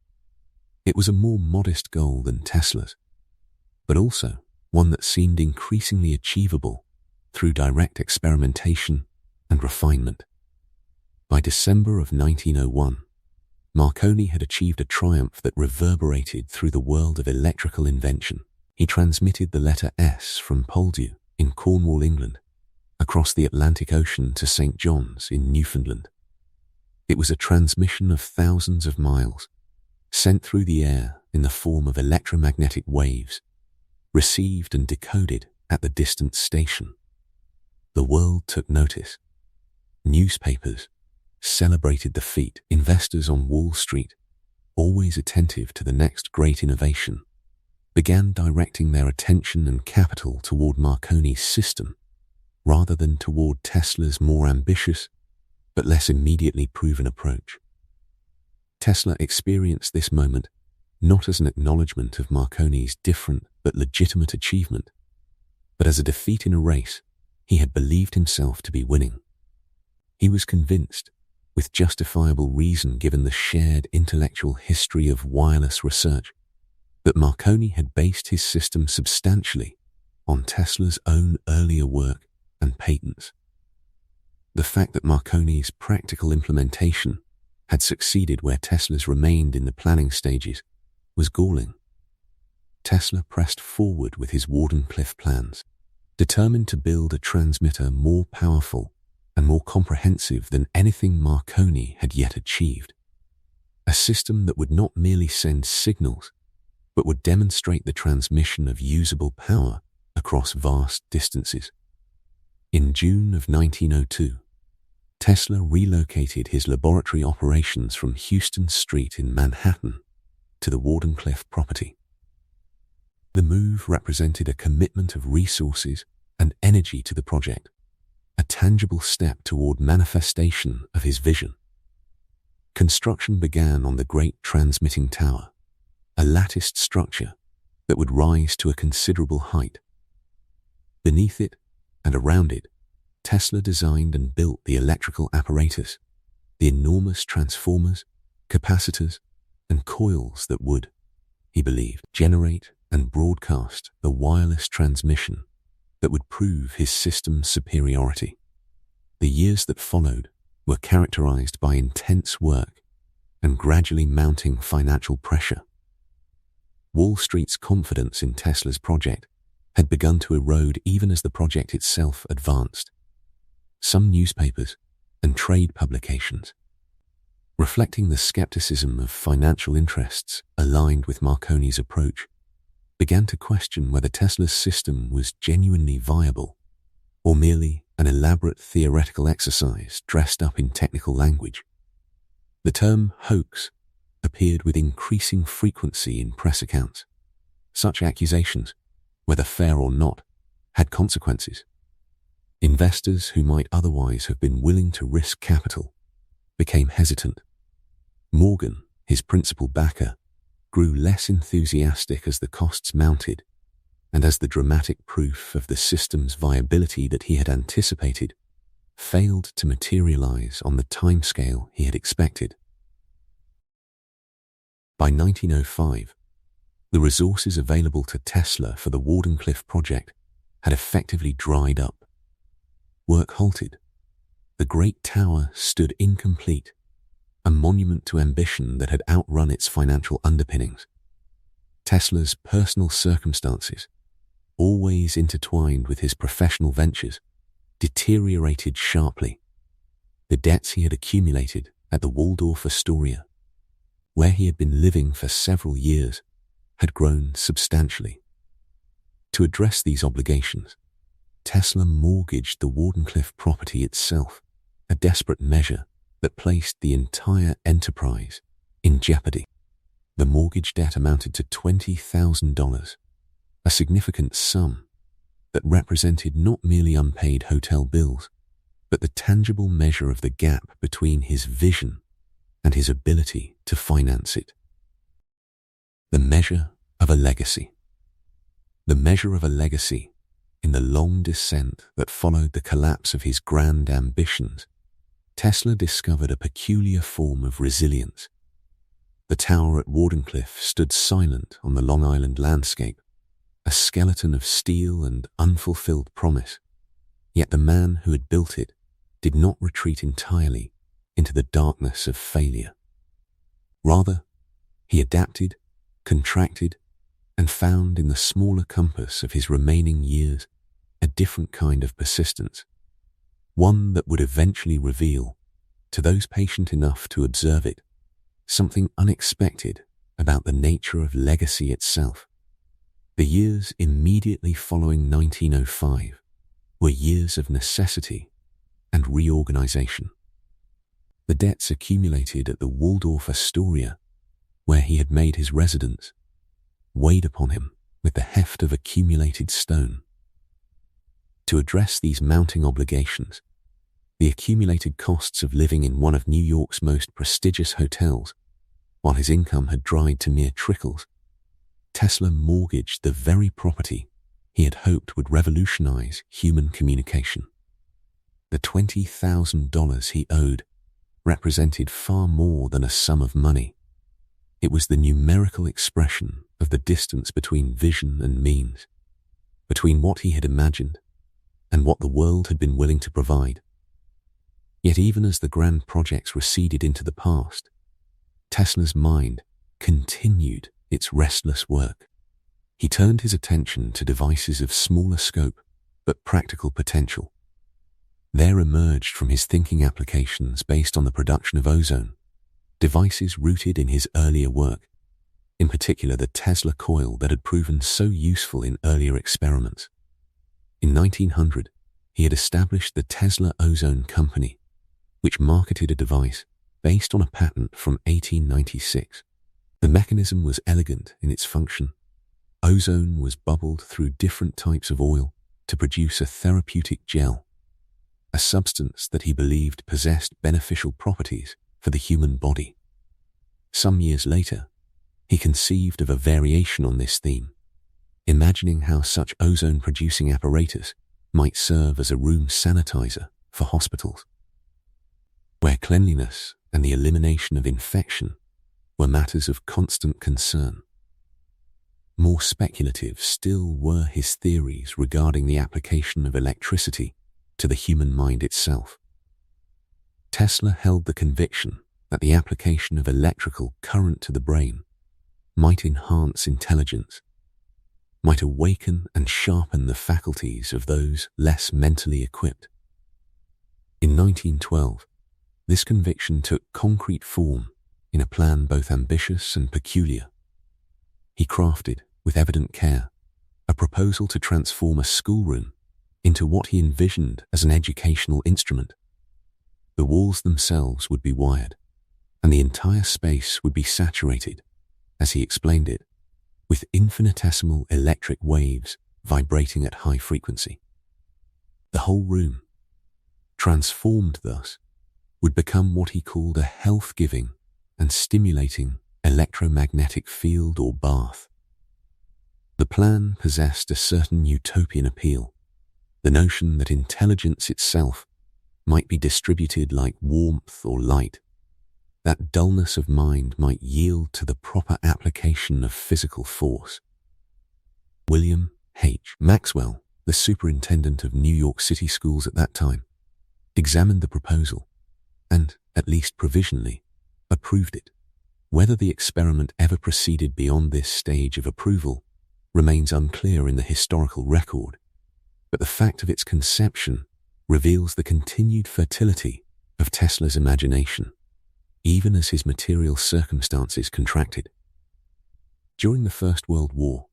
It was a more modest goal than Tesla's, but also one that seemed increasingly achievable through direct experimentation and refinement. By December of 1901, Marconi had achieved a triumph that reverberated through the world of electrical invention. He transmitted the letter S from Poldhu in Cornwall, England, across the Atlantic Ocean to St. John's in Newfoundland. It was a transmission of thousands of miles, sent through the air in the form of electromagnetic waves, received and decoded at the distant station. The world took notice. Newspapers celebrated the feat. Investors on Wall Street, always attentive to the next great innovation, began directing their attention and capital toward Marconi's system rather than toward Tesla's more ambitious but less immediately proven approach. Tesla experienced this moment not as an acknowledgement of Marconi's different but legitimate achievement, but as a defeat in a race he had believed himself to be winning. He was convinced, with justifiable reason given the shared intellectual history of wireless research, that Marconi had based his system substantially on Tesla's own earlier work and patents. The fact that Marconi's practical implementation had succeeded where Tesla's remained in the planning stages was galling. Tesla pressed forward with his Wardenclyffe plans, determined to build a transmitter more powerful and more comprehensive than anything Marconi had yet achieved. A system that would not merely send signals, but would demonstrate the transmission of usable power across vast distances. In June of 1902, Tesla relocated his laboratory operations from Houston Street in Manhattan to the Wardenclyffe property. The move represented a commitment of resources and energy to the project, a tangible step toward manifestation of his vision. Construction began on the Great Transmitting Tower, a latticed structure that would rise to a considerable height. Beneath it and around it, Tesla designed and built the electrical apparatus, the enormous transformers, capacitors, and coils that would, he believed, generate and broadcast the wireless transmission that would prove his system's superiority. The years that followed were characterized by intense work and gradually mounting financial pressure. Wall Street's confidence in Tesla's project had begun to erode even as the project itself advanced. Some newspapers and trade publications, reflecting the skepticism of financial interests aligned with Marconi's approach, began to question whether Tesla's system was genuinely viable or merely an elaborate theoretical exercise dressed up in technical language. The term hoax appeared with increasing frequency in press accounts. Such accusations, whether fair or not, had consequences. Investors who might otherwise have been willing to risk capital became hesitant. Morgan, his principal backer, grew less enthusiastic as the costs mounted and as the dramatic proof of the system's viability that he had anticipated failed to materialize on the timescale he had expected. By 1905, the resources available to Tesla for the Wardenclyffe project had effectively dried up. Work halted. The great tower stood incomplete, a monument to ambition that had outrun its financial underpinnings. Tesla's personal circumstances, always intertwined with his professional ventures, deteriorated sharply. The debts he had accumulated at the Waldorf Astoria, where he had been living for several years, had grown substantially. To address these obligations, Tesla mortgaged the Wardenclyffe property itself, a desperate measure that placed the entire enterprise in jeopardy. The mortgage debt amounted to $20,000, a significant sum that represented not merely unpaid hotel bills, but the tangible measure of the gap between his vision and his ability to finance it. The measure of a legacy. The measure of a legacy in the long descent that followed the collapse of his grand ambitions, Tesla discovered a peculiar form of resilience. The tower at Wardenclyffe stood silent on the Long Island landscape, a skeleton of steel and unfulfilled promise. Yet the man who had built it did not retreat entirely into the darkness of failure. Rather, he adapted, contracted, and found in the smaller compass of his remaining years a different kind of persistence, one that would eventually reveal, to those patient enough to observe it, something unexpected about the nature of legacy itself. The years immediately following 1905 were years of necessity and reorganization. The debts accumulated at the Waldorf Astoria, where he had made his residence, weighed upon him with the heft of accumulated stone. To address these mounting obligations, the accumulated costs of living in one of New York's most prestigious hotels, while his income had dried to mere trickles, Tesla mortgaged the very property he had hoped would revolutionize human communication. The $20,000 he owed represented far more than a sum of money. It was the numerical expression of the distance between vision and means, between what he had imagined and what the world had been willing to provide. Yet even as the grand projects receded into the past, Tesla's mind continued its restless work. He turned his attention to devices of smaller scope but practical potential. There emerged from his thinking applications based on the production of ozone, devices rooted in his earlier work, in particular the Tesla coil that had proven so useful in earlier experiments. In 1900, he had established the Tesla Ozone Company, which marketed a device based on a patent from 1896. The mechanism was elegant in its function. Ozone was bubbled through different types of oil to produce a therapeutic gel, a substance that he believed possessed beneficial properties for the human body. Some years later, he conceived of a variation on this theme, imagining how such ozone-producing apparatus might serve as a room sanitizer for hospitals, where cleanliness and the elimination of infection were matters of constant concern. More speculative still were his theories regarding the application of electricity to the human mind itself. Tesla held the conviction that the application of electrical current to the brain might enhance intelligence, might awaken and sharpen the faculties of those less mentally equipped. In 1912, this conviction took concrete form in a plan both ambitious and peculiar. He crafted, with evident care, a proposal to transform a schoolroom into what he envisioned as an educational instrument. The walls themselves would be wired, and the entire space would be saturated, as he explained it, with infinitesimal electric waves vibrating at high frequency. The whole room, transformed thus, would become what he called a health-giving and stimulating electromagnetic field or bath. The plan possessed a certain utopian appeal, the notion that intelligence itself might be distributed like warmth or light, that dullness of mind might yield to the proper application of physical force. William H. Maxwell, the superintendent of New York City schools at that time, examined the proposal and, at least provisionally, approved it. Whether the experiment ever proceeded beyond this stage of approval remains unclear in the historical record, but the fact of its conception reveals the continued fertility of Tesla's imagination, even as his material circumstances contracted. During the First World War,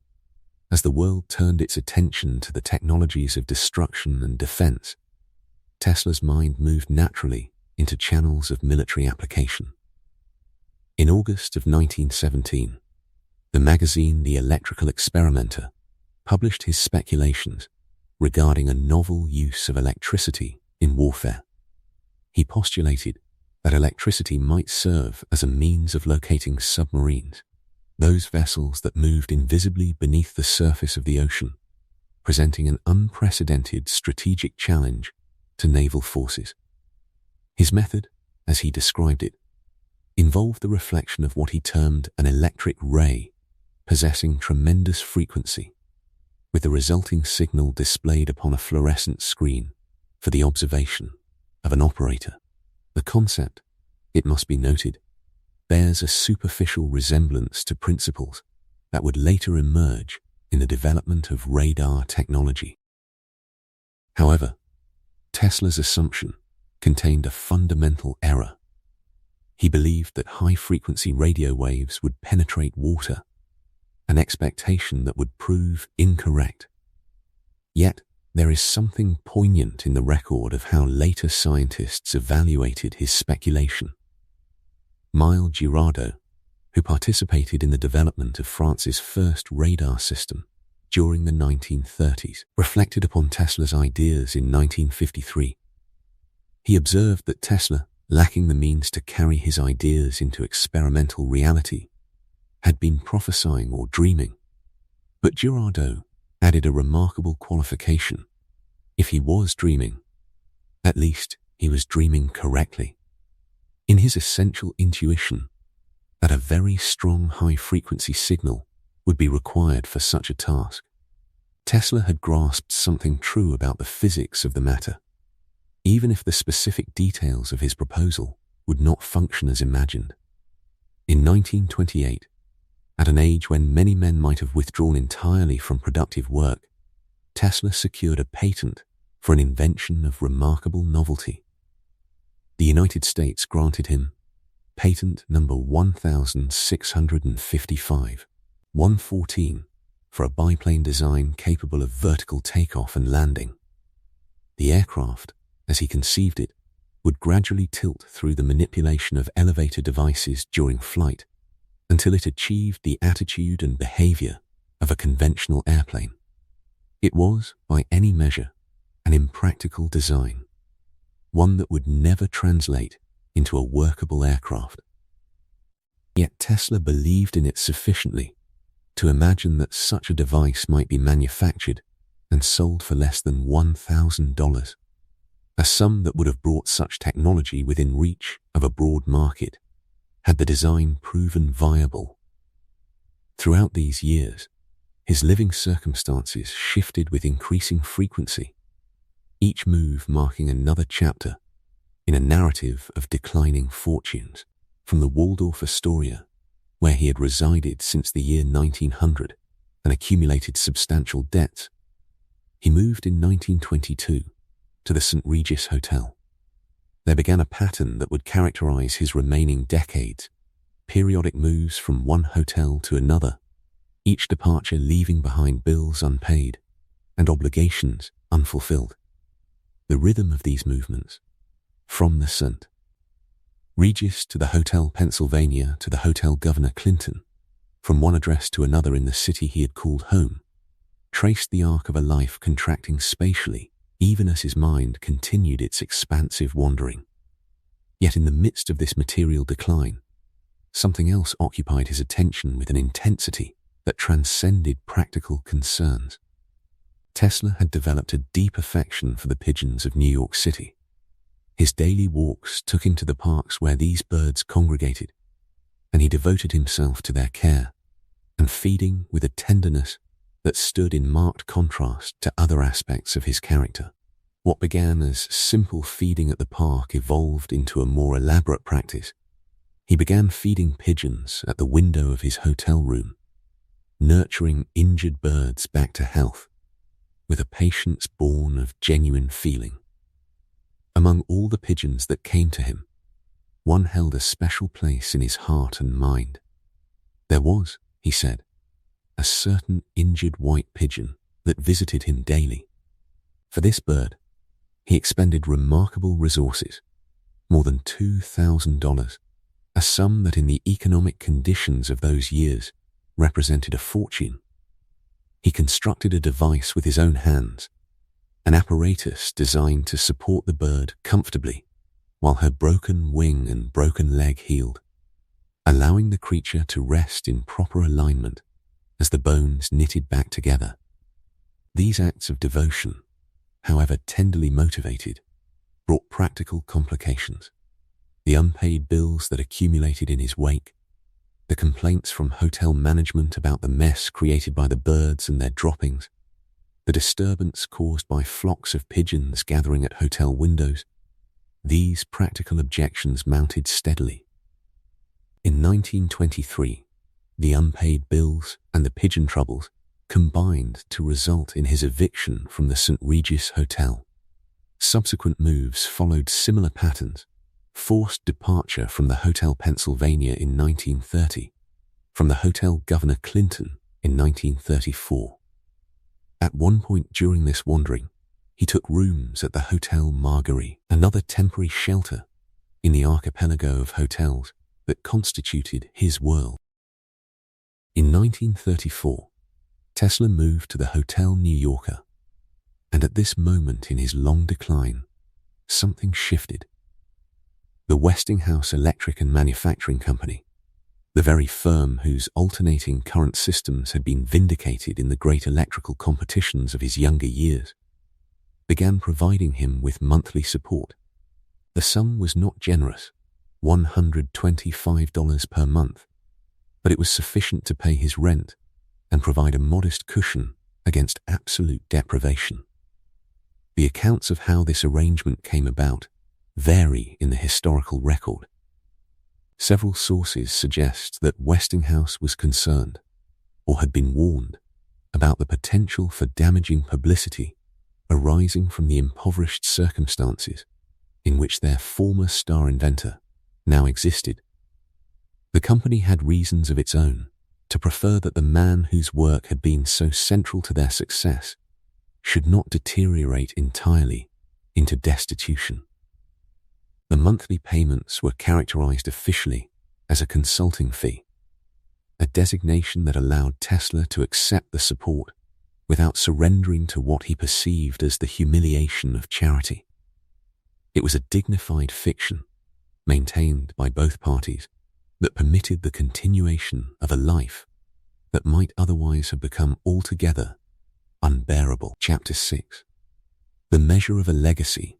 as the world turned its attention to the technologies of destruction and defense, Tesla's mind moved naturally into channels of military application. In August of 1917, the magazine The Electrical Experimenter published his speculations regarding a novel use of electricity in warfare. He postulated that electricity might serve as a means of locating submarines, those vessels that moved invisibly beneath the surface of the ocean, presenting an unprecedented strategic challenge to naval forces. His method, as he described it, involved the reflection of what he termed an electric ray possessing tremendous frequency, with the resulting signal displayed upon a fluorescent screen for the observation of an operator. The concept, it must be noted, bears a superficial resemblance to principles that would later emerge in the development of radar technology. However, Tesla's assumption contained a fundamental error. He believed that high-frequency radio waves would penetrate water, an expectation that would prove incorrect. Yet, there is something poignant in the record of how later scientists evaluated his speculation. Miles Girardeau, who participated in the development of France's first radar system, during the 1930s, reflected upon Tesla's ideas in 1953. He observed that Tesla, lacking the means to carry his ideas into experimental reality, had been prophesying or dreaming. But Girardeau added a remarkable qualification. If he was dreaming, at least he was dreaming correctly. In his essential intuition that a very strong high-frequency signal would be required for such a task, Tesla had grasped something true about the physics of the matter, even if the specific details of his proposal would not function as imagined. In 1928, at an age when many men might have withdrawn entirely from productive work, Tesla secured a patent for an invention of remarkable novelty. The United States granted him patent number 1655, 114, for a biplane design capable of vertical takeoff and landing. The aircraft, as he conceived it, would gradually tilt through the manipulation of elevator devices during flight until it achieved the attitude and behavior of a conventional airplane. It was, by any measure, an impractical design, one that would never translate into a workable aircraft. Yet Tesla believed in it sufficiently to imagine that such a device might be manufactured and sold for less than $1,000, a sum that would have brought such technology within reach of a broad market had the design proven viable. Throughout these years, his living circumstances shifted with increasing frequency, each move marking another chapter in a narrative of declining fortunes. From the Waldorf Astoria, where he had resided since the year 1900 and accumulated substantial debts, he moved in 1922 to the St. Regis Hotel. There began a pattern that would characterize his remaining decades, periodic moves from one hotel to another, each departure leaving behind bills unpaid and obligations unfulfilled. The rhythm of these movements, from the St. Regis to the Hotel Pennsylvania to the Hotel Governor Clinton, from one address to another in the city he had called home, traced the arc of a life contracting spatially even as his mind continued its expansive wandering. Yet in the midst of this material decline, something else occupied his attention with an intensity that transcended practical concerns. Tesla had developed a deep affection for the pigeons of New York City. His daily walks took him to the parks where these birds congregated, and he devoted himself to their care and feeding with a tenderness that stood in marked contrast to other aspects of his character. What began as simple feeding at the park evolved into a more elaborate practice. He began feeding pigeons at the window of his hotel room, nurturing injured birds back to health with a patience born of genuine feeling. Among all the pigeons that came to him, one held a special place in his heart and mind. There was, he said, a certain injured white pigeon that visited him daily. For this bird, he expended remarkable resources, more than $2,000, a sum that in the economic conditions of those years represented a fortune. He constructed a device with his own hands, an apparatus designed to support the bird comfortably while her broken wing and broken leg healed, allowing the creature to rest in proper alignment as the bones knitted back together. These acts of devotion, however tenderly motivated, brought practical complications. The unpaid bills that accumulated in his wake, the complaints from hotel management about the mess created by the birds and their droppings, the disturbance caused by flocks of pigeons gathering at hotel windows, these practical objections mounted steadily. In 1923, the unpaid bills and the pigeon troubles combined to result in his eviction from the St. Regis Hotel. Subsequent moves followed similar patterns: forced departure from the Hotel Pennsylvania in 1930, from the Hotel Governor Clinton in 1934. At one point during this wandering, he took rooms at the Hotel Marguerite, another temporary shelter in the archipelago of hotels that constituted his world. In 1934, Tesla moved to the Hotel New Yorker, and at this moment in his long decline, something shifted. The Westinghouse Electric and Manufacturing Company, the very firm whose alternating current systems had been vindicated in the great electrical competitions of his younger years, began providing him with monthly support. The sum was not generous, $125 per month, but it was sufficient to pay his rent and provide a modest cushion against absolute deprivation. The accounts of how this arrangement came about vary in the historical record. Several sources suggest that Westinghouse was concerned, or had been warned, about the potential for damaging publicity arising from the impoverished circumstances in which their former star inventor now existed. The company had reasons of its own to prefer that the man whose work had been so central to their success should not deteriorate entirely into destitution. The monthly payments were characterized officially as a consulting fee, a designation that allowed Tesla to accept the support without surrendering to what he perceived as the humiliation of charity. It was a dignified fiction, maintained by both parties, that permitted the continuation of a life that might otherwise have become altogether unbearable. Chapter 6. The measure of a legacy.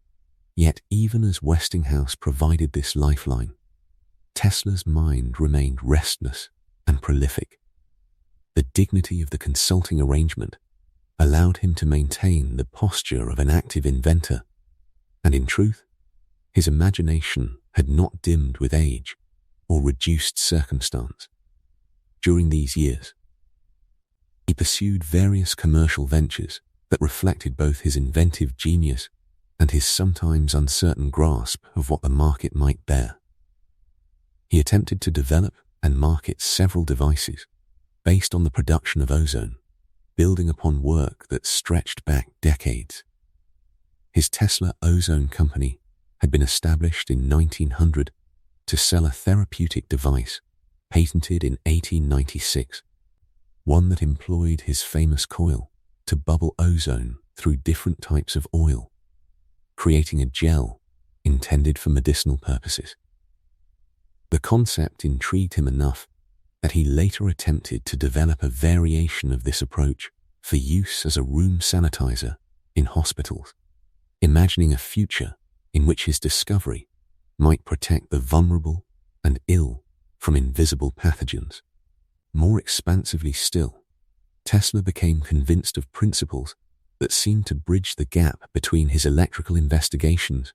Yet even as Westinghouse provided this lifeline, Tesla's mind remained restless and prolific. The dignity of the consulting arrangement allowed him to maintain the posture of an active inventor, and in truth, his imagination had not dimmed with age or reduced circumstance. During these years, he pursued various commercial ventures that reflected both his inventive genius and his sometimes uncertain grasp of what the market might bear. He attempted to develop and market several devices based on the production of ozone, building upon work that stretched back decades. His Tesla Ozone Company had been established in 1900 to sell a therapeutic device patented in 1896, one that employed his famous coil to bubble ozone through different types of oil, creating a gel intended for medicinal purposes. The concept intrigued him enough that he later attempted to develop a variation of this approach for use as a room sanitizer in hospitals, imagining a future in which his discovery might protect the vulnerable and ill from invisible pathogens. More expansively still, Tesla became convinced of principles that seemed to bridge the gap between his electrical investigations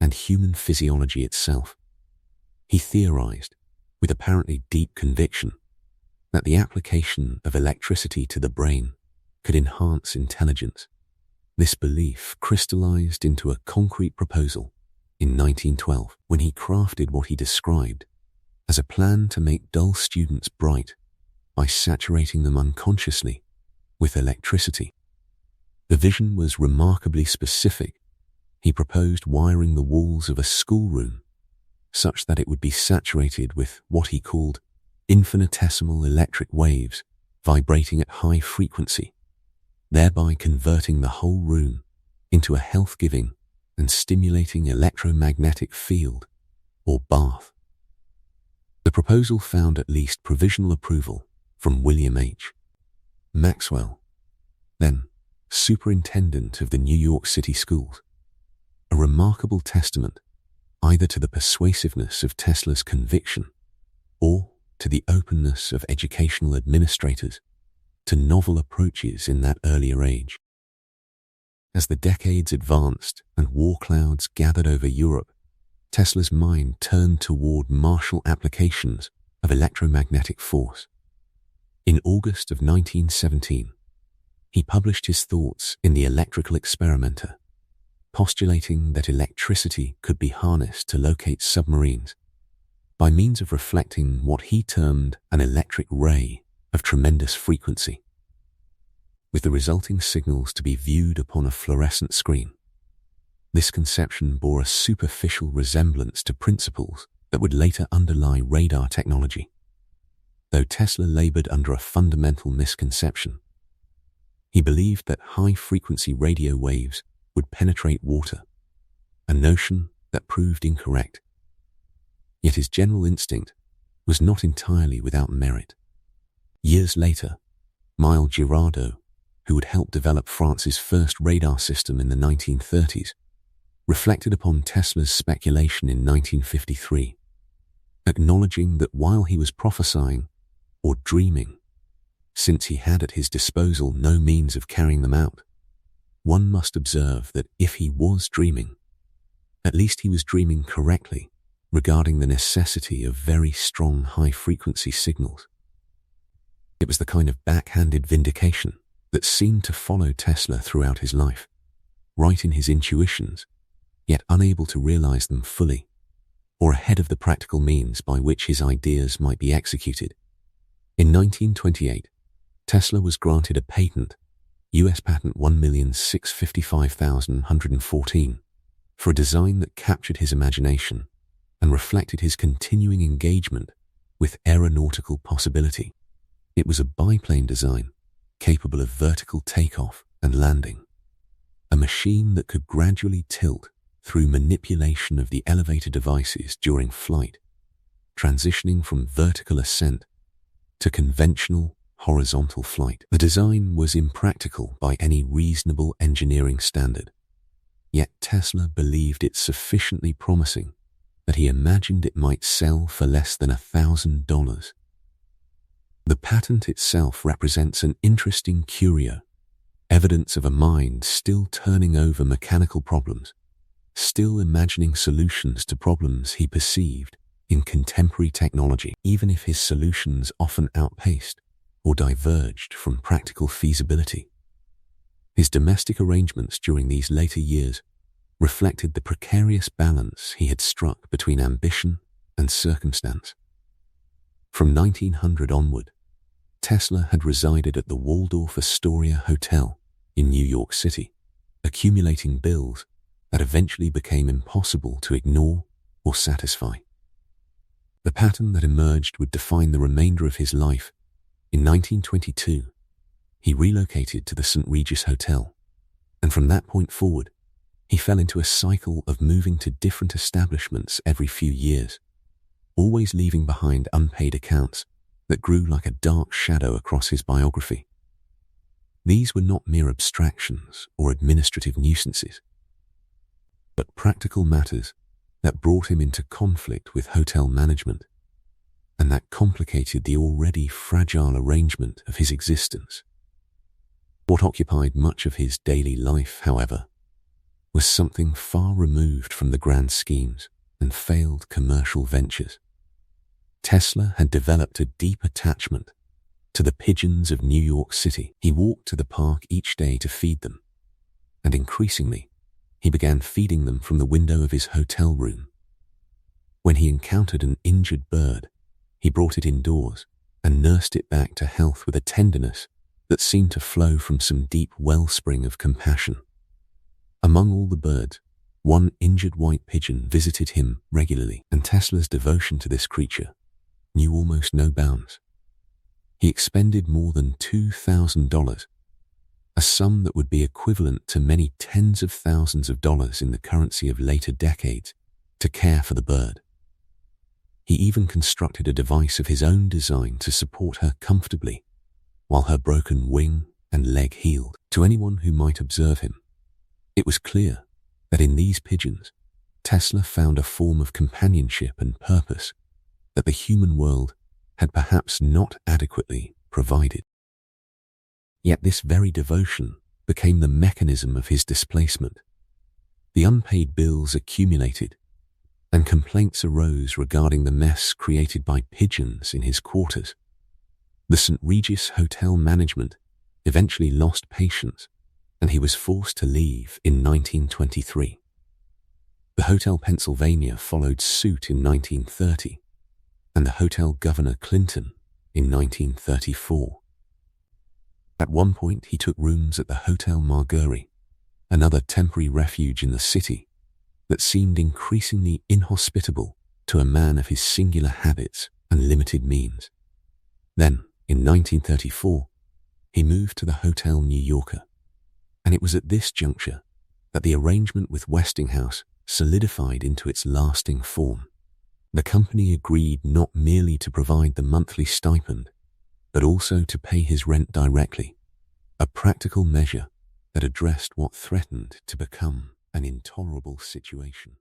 and human physiology itself. He theorized, with apparently deep conviction, that the application of electricity to the brain could enhance intelligence. This belief crystallized into a concrete proposal in 1912 when he crafted what he described as a plan to make dull students bright by saturating them unconsciously with electricity. The vision was remarkably specific. He proposed wiring the walls of a schoolroom such that it would be saturated with what he called infinitesimal electric waves vibrating at high frequency, thereby converting the whole room into a health-giving and stimulating electromagnetic field, or bath. The proposal found at least provisional approval from William H. Maxwell, then superintendent of the New York City schools, a remarkable testament either to the persuasiveness of Tesla's conviction or to the openness of educational administrators to novel approaches in that earlier age. As the decades advanced and war clouds gathered over Europe, Tesla's mind turned toward martial applications of electromagnetic force. In August of 1917, he published his thoughts in the Electrical Experimenter, postulating that electricity could be harnessed to locate submarines by means of reflecting what he termed an electric ray of tremendous frequency, with the resulting signals to be viewed upon a fluorescent screen. This conception bore a superficial resemblance to principles that would later underlie radar technology. Though Tesla labored under a fundamental misconception, He believed that high-frequency radio waves would penetrate water, a notion that proved incorrect. Yet his general instinct was not entirely without merit. Years later, Miles Girardeau, who would help develop France's first radar system in the 1930s, reflected upon Tesla's speculation in 1953, acknowledging that while he was prophesying or dreaming, since he had at his disposal no means of carrying them out, one must observe that if he was dreaming, at least he was dreaming correctly regarding the necessity of very strong high-frequency signals. It was the kind of backhanded vindication that seemed to follow Tesla throughout his life, right in his intuitions, yet unable to realize them fully, or ahead of the practical means by which his ideas might be executed. In 1928, Tesla was granted a patent, US Patent 1,655,114, for a design that captured his imagination and reflected his continuing engagement with aeronautical possibility. It was a biplane design capable of vertical takeoff and landing, a machine that could gradually tilt through manipulation of the elevator devices during flight, transitioning from vertical ascent to conventional horizontal flight. The design was impractical by any reasonable engineering standard, yet Tesla believed it sufficiently promising that he imagined it might sell for less than $1,000. The patent itself represents an interesting curio, evidence of a mind still turning over mechanical problems, still imagining solutions to problems he perceived in contemporary technology, even if his solutions often outpaced or diverged from practical feasibility. His domestic arrangements during these later years reflected the precarious balance he had struck between ambition and circumstance. From 1900 onward, Tesla had resided at the Waldorf Astoria Hotel in New York City, accumulating bills that eventually became impossible to ignore or satisfy. The pattern that emerged would define the remainder of his life. In 1922, he relocated to the St. Regis Hotel, and from that point forward, he fell into a cycle of moving to different establishments every few years, always leaving behind unpaid accounts that grew like a dark shadow across his biography. These were not mere abstractions or administrative nuisances, but practical matters that brought him into conflict with hotel management, and that complicated the already fragile arrangement of his existence. What occupied much of his daily life, however, was something far removed from the grand schemes and failed commercial ventures. Tesla had developed a deep attachment to the pigeons of New York City. He walked to the park each day to feed them, and increasingly, he began feeding them from the window of his hotel room. When he encountered an injured bird, he brought it indoors and nursed it back to health with a tenderness that seemed to flow from some deep wellspring of compassion. Among all the birds, one injured white pigeon visited him regularly, and Tesla's devotion to this creature knew almost no bounds. He expended more than $2,000, a sum that would be equivalent to many tens of thousands of dollars in the currency of later decades, to care for the bird. He even constructed a device of his own design to support her comfortably while her broken wing and leg healed. To anyone who might observe him, it was clear that in these pigeons, Tesla found a form of companionship and purpose that the human world had perhaps not adequately provided. Yet this very devotion became the mechanism of his displacement. The unpaid bills accumulated, and complaints arose regarding the mess created by pigeons in his quarters. The St. Regis Hotel management eventually lost patience, and he was forced to leave in 1923. The Hotel Pennsylvania followed suit in 1930, and the Hotel Governor Clinton in 1934. At one point, he took rooms at the Hotel Marguerite, another temporary refuge in the city that seemed increasingly inhospitable to a man of his singular habits and limited means. Then, in 1934, He moved to the Hotel New Yorker, and it was at this juncture that the arrangement with Westinghouse solidified into its lasting form. The company agreed not merely to provide the monthly stipend, but also to pay his rent directly, a practical measure that addressed what threatened to become an intolerable situation.